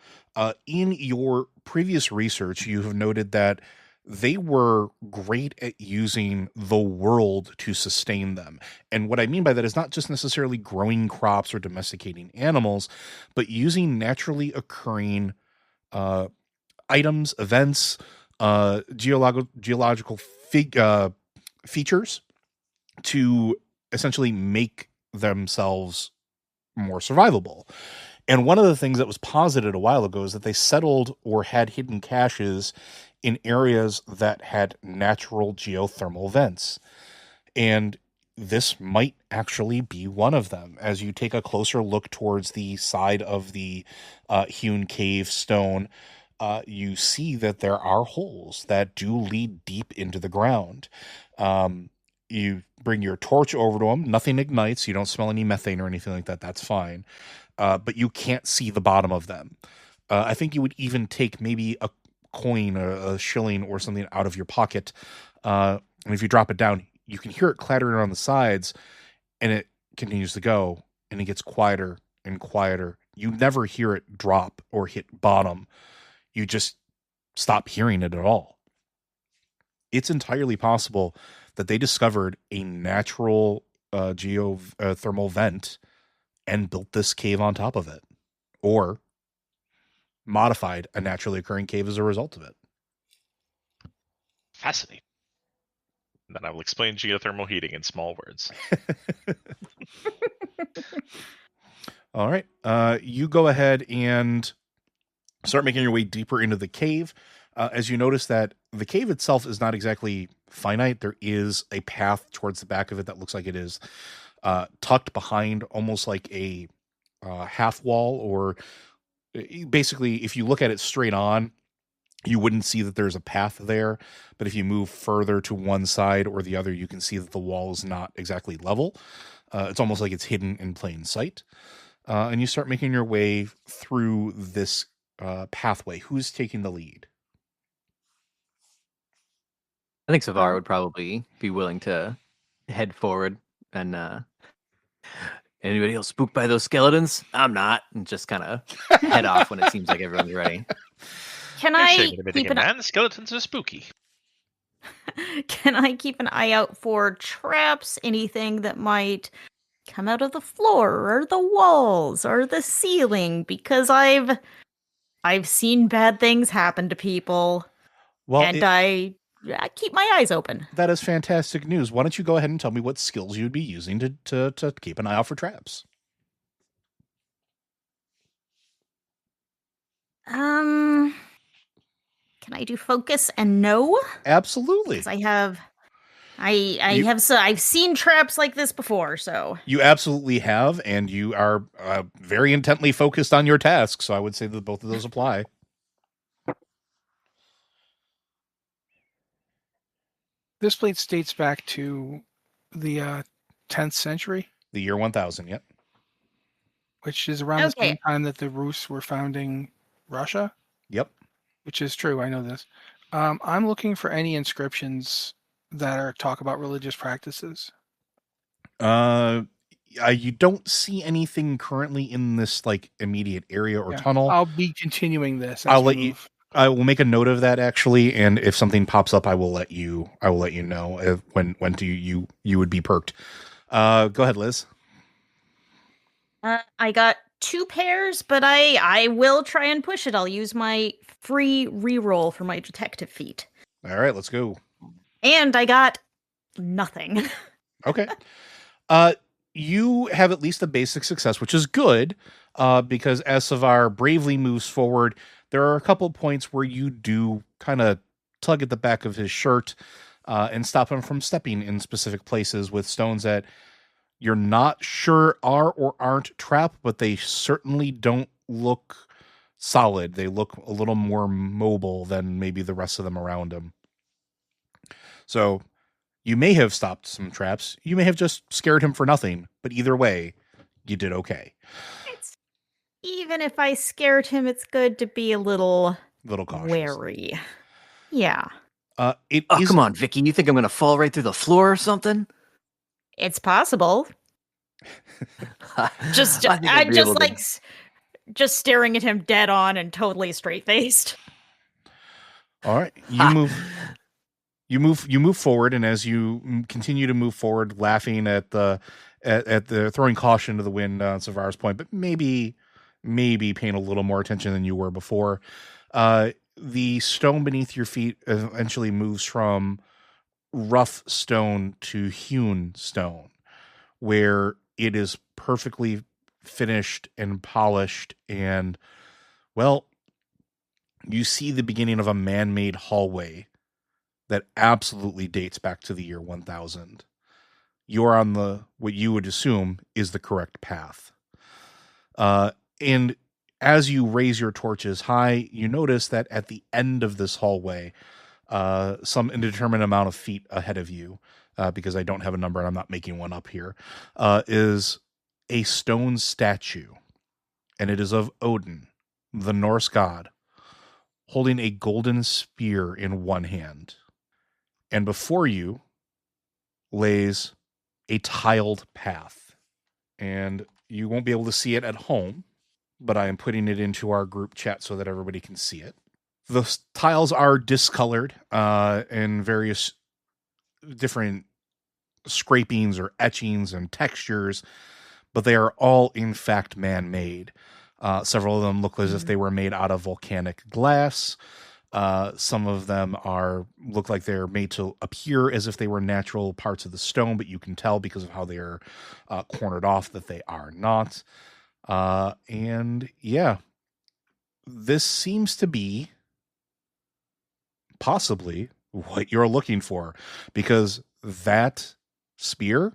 In your previous research, you have noted that they were great at using the world to sustain them. And what I mean by that is not just necessarily growing crops or domesticating animals, but using naturally occurring items, events, geological features to essentially make themselves more survivable. And one of the things that was posited a while ago is that they settled or had hidden caches in areas that had natural geothermal vents. And this might actually be one of them. As you take a closer look towards the side of the hewn cave stone, you see that there are holes that do lead deep into the ground. You bring your torch over to them. Nothing ignites. You don't smell any methane or anything like that. That's fine. But you can't see the bottom of them. I think you would even take maybe a coin or a shilling or something out of your pocket. And if you drop it down, you can hear it clattering on the sides, and it continues to go, and it gets quieter and quieter. You never hear it drop or hit bottom. You just stop hearing it at all. It's entirely possible that they discovered a natural geothermal vent and built this cave on top of it, or modified a naturally occurring cave as a result of it. Fascinating. Then I will explain geothermal heating in small words. All right. You go ahead and start making your way deeper into the cave. As you notice that the cave itself is not exactly finite. There is a path towards the back of it that looks like it is tucked behind almost like a half wall, or basically if you look at it straight on, you wouldn't see that there's a path there. But if you move further to one side or the other, you can see that the wall is not exactly level. It's almost like it's hidden in plain sight. And you start making your way through this pathway. Who's taking the lead? I think Savar would probably be willing to head forward. And anybody else spooked by those skeletons? I'm not. And just kind of head off when it seems like everyone's ready. Can They're I shaving a bit keep again, an man. The skeletons are spooky. Can I keep an eye out for traps, anything that might come out of the floor or the walls or the ceiling? Because I've seen bad things happen to people, and I keep my eyes open. That is fantastic news. Why don't you go ahead and tell me what skills you'd be using to keep an eye out for traps? Can I do focus and know? Absolutely. Because I've seen traps like this before, so. You absolutely have, and you are very intently focused on your task, so I would say that both of those apply. This place dates back to the 10th century. The year 1000, yep. Which is around the same time that the Rus were founding Russia. Yep. Which is true, I know this. I'm looking for any inscriptions that talk about religious practices. You don't see anything currently in this like immediate area or tunnel. I'll be continuing this. I will make a note of that actually, and if something pops up, I will let you know when you would be perked. Go ahead, Liz. I got 2 pairs, but I will try and push it. I'll use my free reroll for my detective feat. All right, let's go. And I got nothing. Okay. You have at least a basic success, which is good, because as Savar bravely moves forward, there are a couple points where you do kind of tug at the back of his shirt and stop him from stepping in specific places with stones that you're not sure are or aren't trapped, but they certainly don't look solid. They look a little more mobile than maybe the rest of them around him. So you may have stopped some traps. You may have just scared him for nothing, but either way, you did okay. Even if I scared him, it's good to be a little cautious. Wary. Yeah. Come on, Vicky. You think I'm going to fall right through the floor or something? It's possible. just staring at him dead on and totally straight faced. All right, you move forward, and as you continue to move forward, laughing at the throwing caution to the wind on Savar's point, but maybe paying a little more attention than you were before. The stone beneath your feet eventually moves from rough stone to hewn stone, where it is perfectly finished and polished, and well, you see the beginning of a man-made hallway that absolutely dates back to the year 1000. You're on what you would assume is the correct path. And as you raise your torches high, you notice that at the end of this hallway, some indeterminate amount of feet ahead of you, because I don't have a number and I'm not making one up here, is a stone statue. And it is of Odin, the Norse god, holding a golden spear in one hand. And before you lays a tiled path. And you won't be able to see it at home, but I am putting it into our group chat so that everybody can see it. The tiles are discolored in various different scrapings or etchings and textures, but they are all in fact man-made. Several of them look as if they were made out of volcanic glass. Some of them look like they're made to appear as if they were natural parts of the stone, but you can tell because of how they're cornered off that they are not. And yeah, this seems to be possibly what you're looking for, because that spear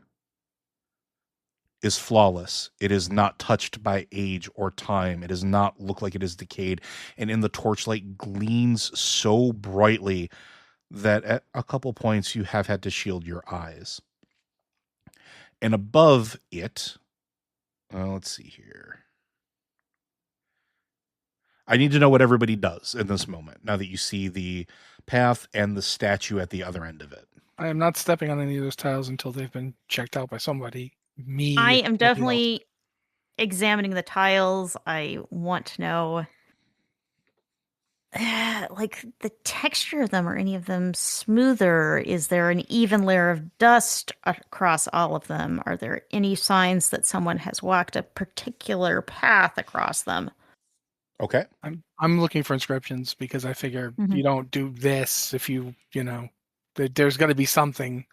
is flawless. It is not touched by age or time. It does not look like it is decayed. And in the torchlight gleams so brightly that at a couple points you have had to shield your eyes. And above it, let's see here. I need to know what everybody does in this moment, now that you see the path and the statue at the other end of it. I am not stepping on any of those tiles until they've been checked out by somebody. Me. I or am somebody else. definitely examining the tiles. I want to know, like, the texture of them. Are any of them smoother? Is there an even layer of dust across all of them? Are there any signs that someone has walked a particular path across them? Okay. I'm looking for inscriptions because I figure you don't do this if you know, there's got to be something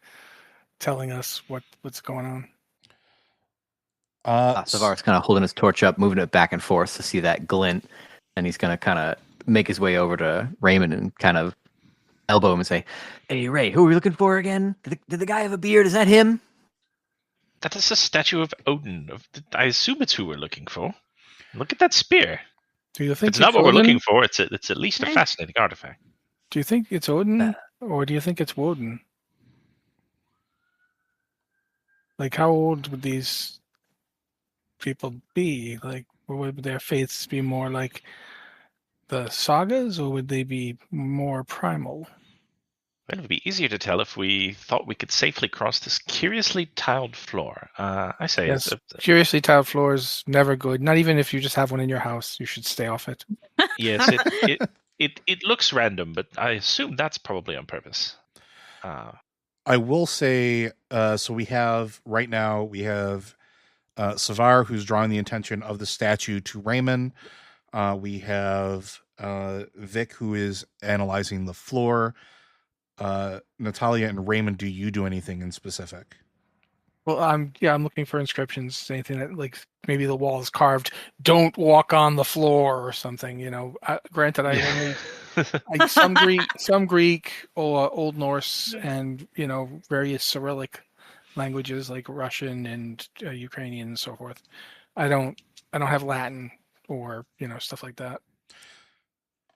telling us what's going on. Savar's kind of holding his torch up, moving it back and forth to see that glint, and he's going to kind of make his way over to Raymond and kind of elbow him and say, "Hey, Ray, who are we looking for again? Did the guy have a beard? Is that him?" That is a statue of Odin. I assume it's who we're looking for. Look at that spear. Do you If think it's not what Odin? we're looking for, it's at least a fascinating artifact. Do you think it's Odin or do you think it's Woden? Like, how old would these people be? Like, would their faiths be more like the sagas, or would they be more primal? Well, it would be easier to tell if we thought we could safely cross this curiously tiled floor. I say, Yes, curiously tiled floors never good. Not even if you just have one in your house, you should stay off it. yes, it looks random, but I assume that's probably on purpose. I will say, so we have Savar, who's drawing the attention of the statue to Raymond. We have Vic, who is analyzing the floor. Natalia and Raymond, do you do anything in specific? Well, I'm looking for inscriptions, anything that, like, maybe the wall is carved, "Don't walk on the floor" or something. Granted, I only some Greek or Old Norse, and various Cyrillic languages like Russian and Ukrainian and so forth. I don't have Latin or stuff like that.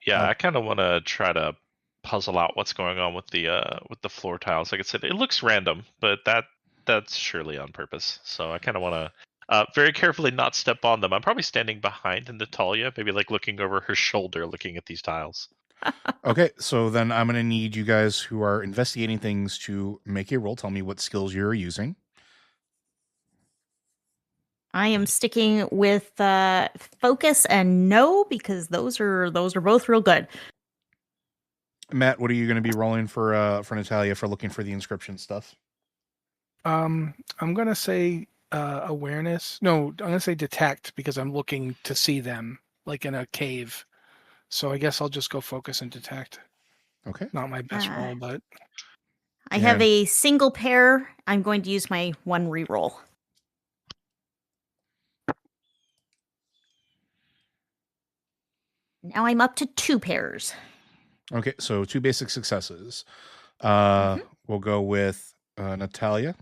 Yeah, I kind of want to try to puzzle out what's going on with the floor tiles. Like I said, it looks random, but that's surely on purpose. So I kind of want to very carefully not step on them. I'm probably standing behind Natalia, maybe like looking over her shoulder, looking at these tiles. Okay, so then I'm going to need you guys who are investigating things to make a roll. Tell me what skills you're using. I am sticking with focus and no, because those are both real good. Matt, what are you going to be rolling for Natalia for looking for the inscription stuff? I'm gonna say awareness. No, I'm gonna say detect, because I'm looking to see them like in a cave. So I guess I'll just go focus and detect. Okay. Not my best roll, but I have a single pair. I'm going to use my one reroll. Now I'm up to 2 pairs. Okay, so 2 basic successes. We'll go with Natalia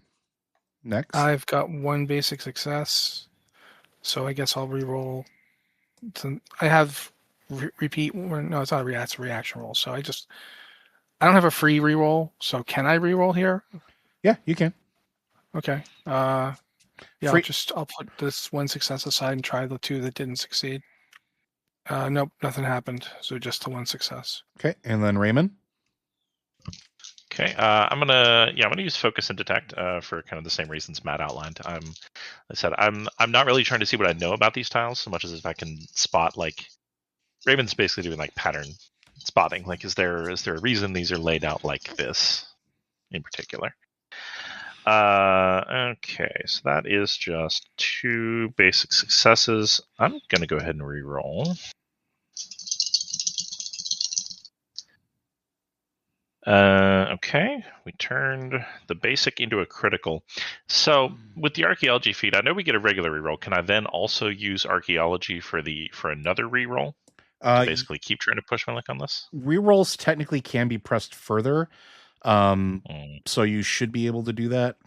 next. I've got 1 basic success, so I guess I'll reroll. I have repeat. No, it's not a it's a reaction roll. So I don't have a free reroll. So can I reroll here? Yeah, you can. Okay. Yeah, I'll put this 1 success aside and try the 2 that didn't succeed. Nope, nothing happened. So just the 1 success. Okay, and then Raymond. Okay, I'm gonna use focus and detect for kind of the same reasons Matt outlined. I'm not really trying to see what I know about these tiles so much as if I can spot, like, Raymond's basically doing like pattern spotting. Like, is there a reason these are laid out like this in particular? Okay, so that is just 2 basic successes. I'm gonna go ahead and re-roll. Okay, we turned the basic into a critical. So with the archaeology feat, I know we get a regular reroll. Can I then also use archaeology for another reroll to basically keep trying to push my luck on this? Rerolls technically can be pressed further, so you should be able to do that.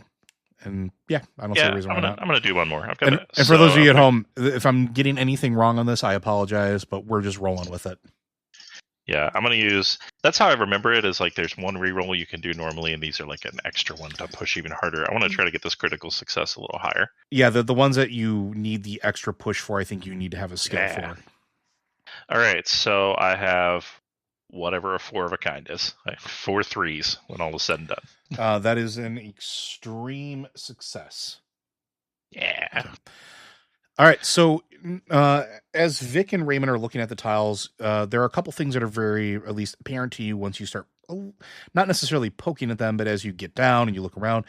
And yeah, I don't see a Yeah, reason why I'm not. gonna do one more. I've got And for those of you at home, if I'm getting anything wrong on this, I apologize, but we're just rolling with it. Yeah, I'm gonna use. That's how I remember it. Is like there's one reroll you can do normally, and these are like an extra one to push even harder. I want to try to get this critical success a little higher. Yeah, the ones that you need the extra push for, I think you need to have a skill for. All right, so I have whatever a 4 of a kind is. I have 4 3s when all is said and done. That is an extreme success. Yeah. Okay. All right, so as Vic and Raymond are looking at the tiles, there are a couple things that are very, at least apparent to you once you start, not necessarily poking at them, but as you get down and you look around,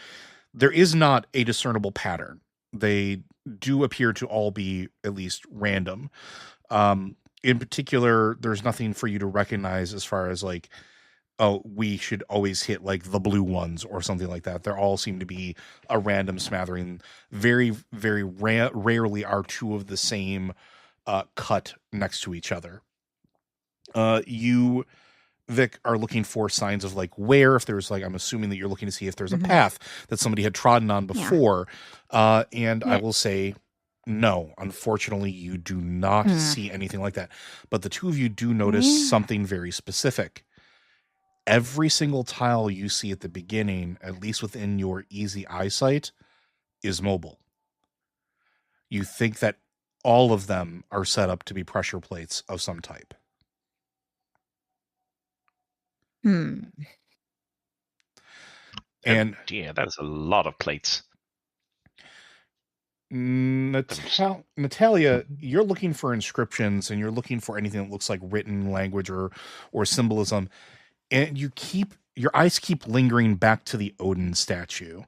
there is not a discernible pattern. They do appear to all be at least random. In particular, there's nothing for you to recognize as far as like, oh, we should always hit like the blue ones or something like that. They all seem to be a random smattering. Very, very rarely are two of the same cut next to each other. You, Vic, are looking for signs of like where, if there's like, I'm assuming that you're looking to see if there's a path that somebody had trodden on before. And I will say, no, unfortunately, you do not see anything like that. But the two of you do notice something very specific. Every single tile you see at the beginning, at least within your easy eyesight, is mobile. You think that all of them are set up to be pressure plates of some type. Hmm. And yeah, that's a lot of plates. Natalia, you're looking for inscriptions and you're looking for anything that looks like written language or symbolism. And your eyes keep lingering back to the Odin statue.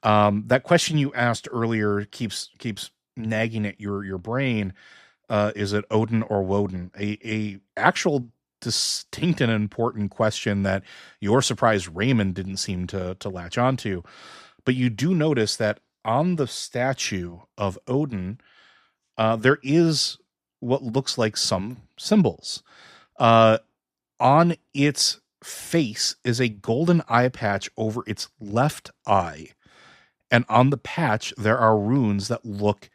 That question you asked earlier keeps nagging at your brain. Is it Odin or Woden? A actual distinct and important question that you're surprised Raymond didn't seem to latch onto. But you do notice that on the statue of Odin, there is what looks like some symbols. On its face is a golden eye patch over its left eye. And on the patch, there are runes that look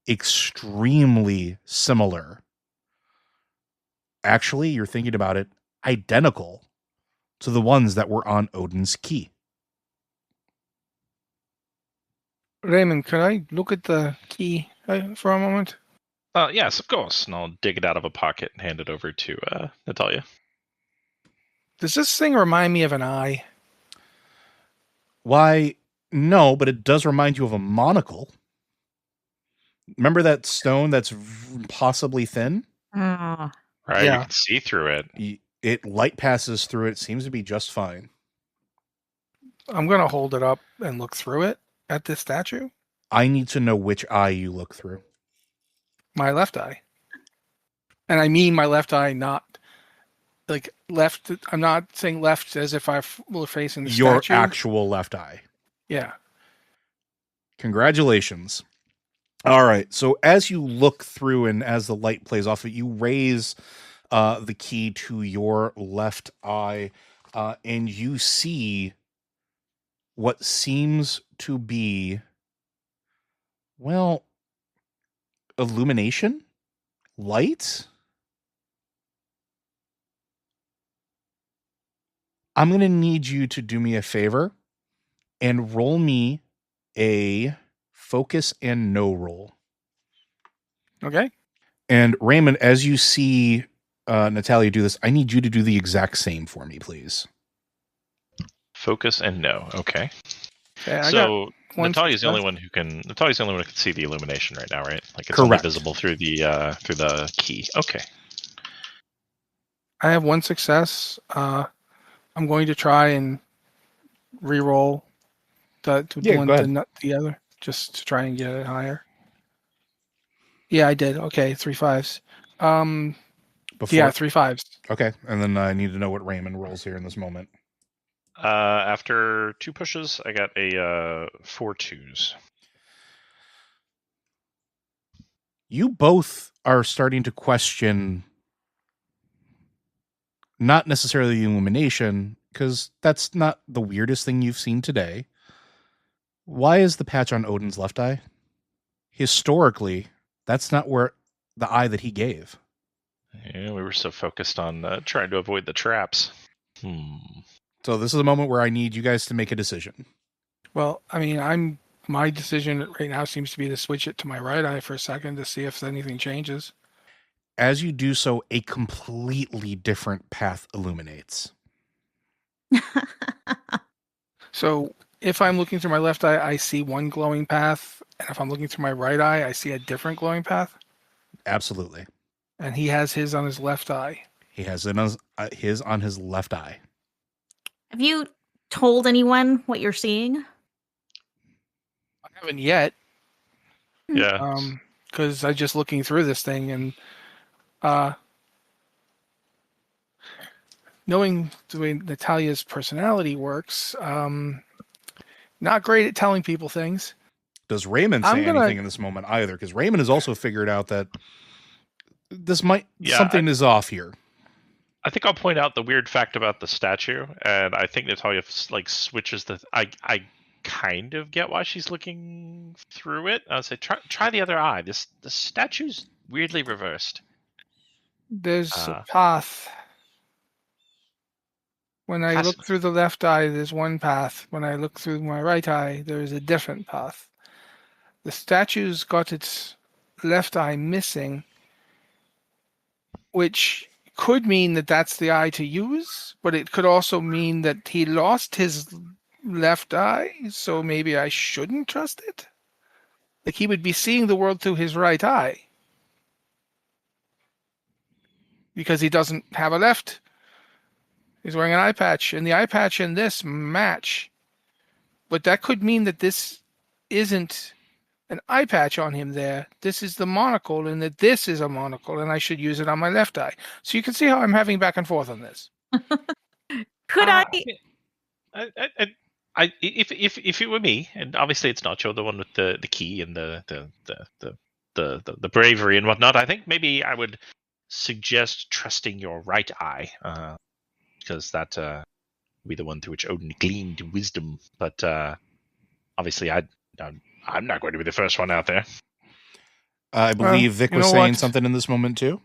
extremely similar. Actually, you're thinking about it, identical to the ones that were on Odin's key. Raymond, can I look at the key for a moment? Yes, of course. And I'll dig it out of a pocket and hand it over to Natalia. Does this thing remind me of an eye? Why, no, but it does remind you of a monocle. Remember that stone that's possibly thin? Right, Yeah. you can see through it. Light passes through it. Seems to be just fine. I'm going to hold it up and look through it at this statue. I need to know which eye you look through. My left eye. And I mean my left eye, not like left. I'm not saying left as if I were facing the Your statue. actual left eye. Yeah. Congratulations. All right. So as you look through and as the light plays off it, you raise the key to your left eye and you see what seems to be, well, illumination? Light? I'm going to need you to do me a favor and roll me a focus and no roll. Okay. And Raymond, as you see Natalia do this, I need you to do the exact same for me, please. Focus and no. Okay. I So one Natalia's the only success. one who can. Natalia's the only one who can see the illumination right now, right? Like it's only Correct. visible through the key. Okay. I have one success. I'm going to try and re-roll the go ahead. the other, just to try and get it higher. Yeah, I did. Okay, 3 5s. Yeah, 3 5s. Okay, and then I need to know what Raymond rolls here in this moment. After 2 pushes, I got a 4 2s. You both are starting to question not necessarily the illumination, because that's not the weirdest thing you've seen today. Why is the patch on Odin's left eye? Historically, that's not where the eye that he gave. Yeah, we were so focused on trying to avoid the traps. So this is a moment where I need you guys to make a decision. Well, I mean, my decision right now seems to be to switch it to my right eye for a second to see if anything changes. As you do so, a completely different path illuminates. So if I'm looking through my left eye, I see one glowing path, and if I'm looking through my right eye, I see a different glowing path. Absolutely. And he has his on his left eye. He has his on his left eye. Have you told anyone what you're seeing? I haven't yet. Yeah. Because I'm just looking through this thing, and knowing the way Natalia's personality works, not great at telling people things. Does Raymond say anything in this moment either? Because Raymond has also figured out that something is off here. I think I'll point out the weird fact about the statue, and I think Natalia switches the. I kind of get why she's looking through it. I'll say try the other eye. The statue's weirdly reversed. There's a path. When I look through the left eye, there's one path. When I look through my right eye, there's a different path. The statue's got its left eye missing, which could mean that that's the eye to use, but it could also mean that he lost his left eye, so maybe I shouldn't trust it? Like, he would be seeing the world through his right eye. Because he doesn't have a left. He's wearing an eye patch, and the eye patch and this match. But that could mean that this isn't an eye patch on him there. This is the monocle, and that this is a monocle, and I should use it on my left eye. So you can see how I'm having back and forth on this. If it were me, and obviously it's not, you're the one with the key and the bravery and whatnot, I think maybe I would suggest trusting your right eye, because that would be the one through which Odin gleaned wisdom. But obviously I'm not going to be the first one out there. I believe Vic was saying something in this moment too.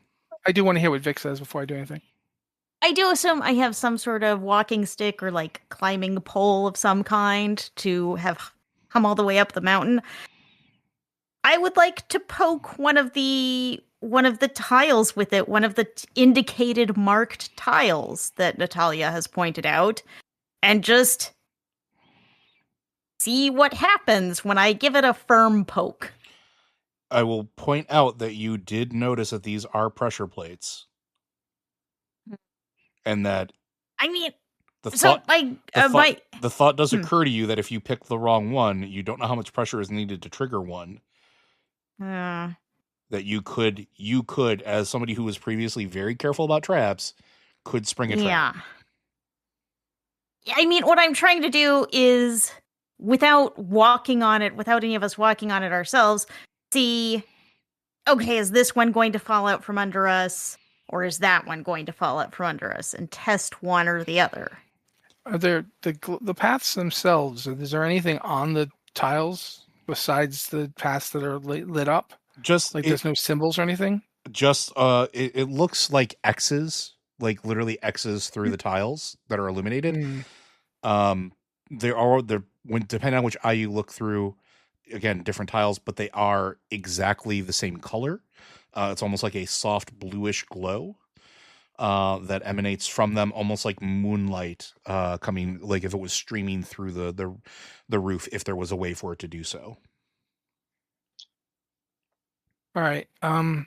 I do want to hear what Vic says before I do anything. I do assume I have some sort of walking stick or like climbing pole of some kind to have come all the way up the mountain. I would like to poke one of the tiles with it, one of the indicated marked tiles that Natalia has pointed out, and just see what happens when I give it a firm poke. I will point out that you did notice that these are pressure plates. And that the thought does occur to you that if you pick the wrong one, you don't know how much pressure is needed to trigger one. That you could, as somebody who was previously very careful about traps, could spring a trap. Yeah. I mean, what I'm trying to do is, without any of us walking on it ourselves, see, okay, is this one going to fall out from under us? Or is that one going to fall out from under us, and test one or the other? Are there the paths themselves? Is there anything on the tiles besides the paths that are lit up? Just like there's no symbols or anything. Just it looks like X's, like literally X's through the tiles that are illuminated. Depending on which eye you look through, again, different tiles, but they are exactly the same color. It's almost like a soft bluish glow that emanates from them, almost like moonlight coming, like if it was streaming through the roof, if there was a way for it to do so. All right. I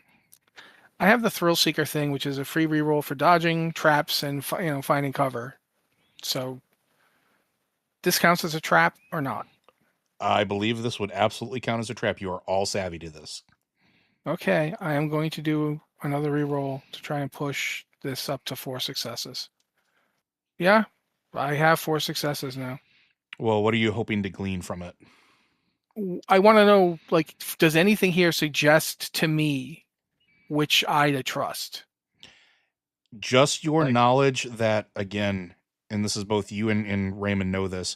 have the Thrill Seeker thing, which is a free reroll for dodging, traps, and finding cover. So this counts as a trap or not? I believe this would absolutely count as a trap. You are all savvy to this. Okay, I am going to do another reroll to try and push this up to 4 successes. Yeah, I have 4 successes now. Well, what are you hoping to glean from it? I want to know, like, does anything here suggest to me which eye to trust? Just your knowledge that, again, and this is both you and Raymond know this,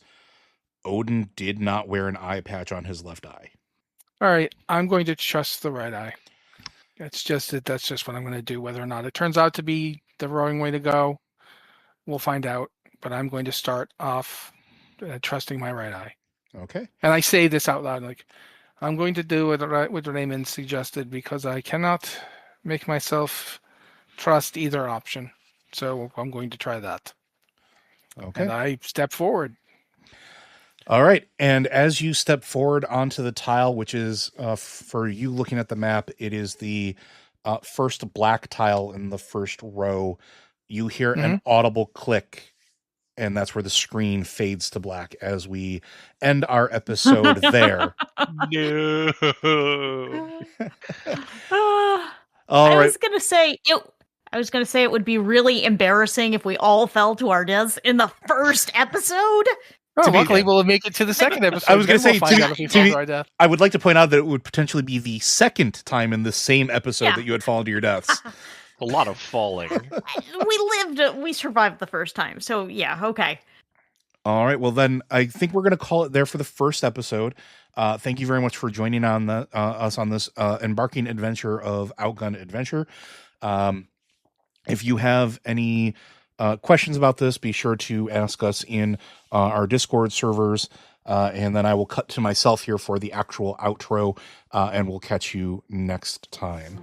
Odin did not wear an eye patch on his left eye. All right, I'm going to trust the right eye. That's just what I'm going to do. Whether or not it turns out to be the wrong way to go, we'll find out. But I'm going to start off trusting my right eye. Okay. And I say this out loud, like, I'm going to do what Raymond suggested because I cannot make myself trust either option. So I'm going to try that. Okay. And I step forward. All right. And as you step forward onto the tile, which is for you looking at the map, it is the first black tile in the first row. You hear an audible click, and that's where the screen fades to black as we end our episode there. No. All I right. was gonna say it would be really embarrassing if we all fell to our deaths in the first episode. Oh, To be- luckily we'll make it to the second episode. I was gonna then say, we'll find out if we fall to our death. I would like to point out that it would potentially be the second time in the same episode Yeah. that you had fallen to your deaths. A lot of falling. We survived the first time, so yeah, okay. All right. Well, then I think we're going to call it there for the first episode. Thank you very much for joining on us on this embarking adventure of Outgunned Adventure. If you have any questions about this, be sure to ask us in our Discord servers. And then I will cut to myself here for the actual outro, and we'll catch you next time.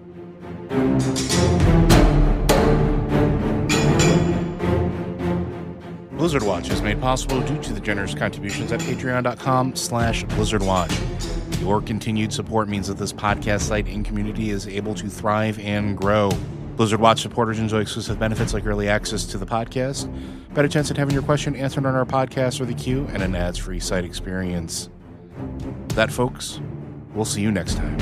Blizzard Watch is made possible due to the generous contributions at patreon.com/blizzardwatch. Your continued support means that this podcast site and community is able to thrive and grow. Blizzard Watch supporters enjoy exclusive benefits like early access to the podcast, better chance at having your question answered on our podcast or the queue, and an ads-free site experience. That, folks, we'll see you next time.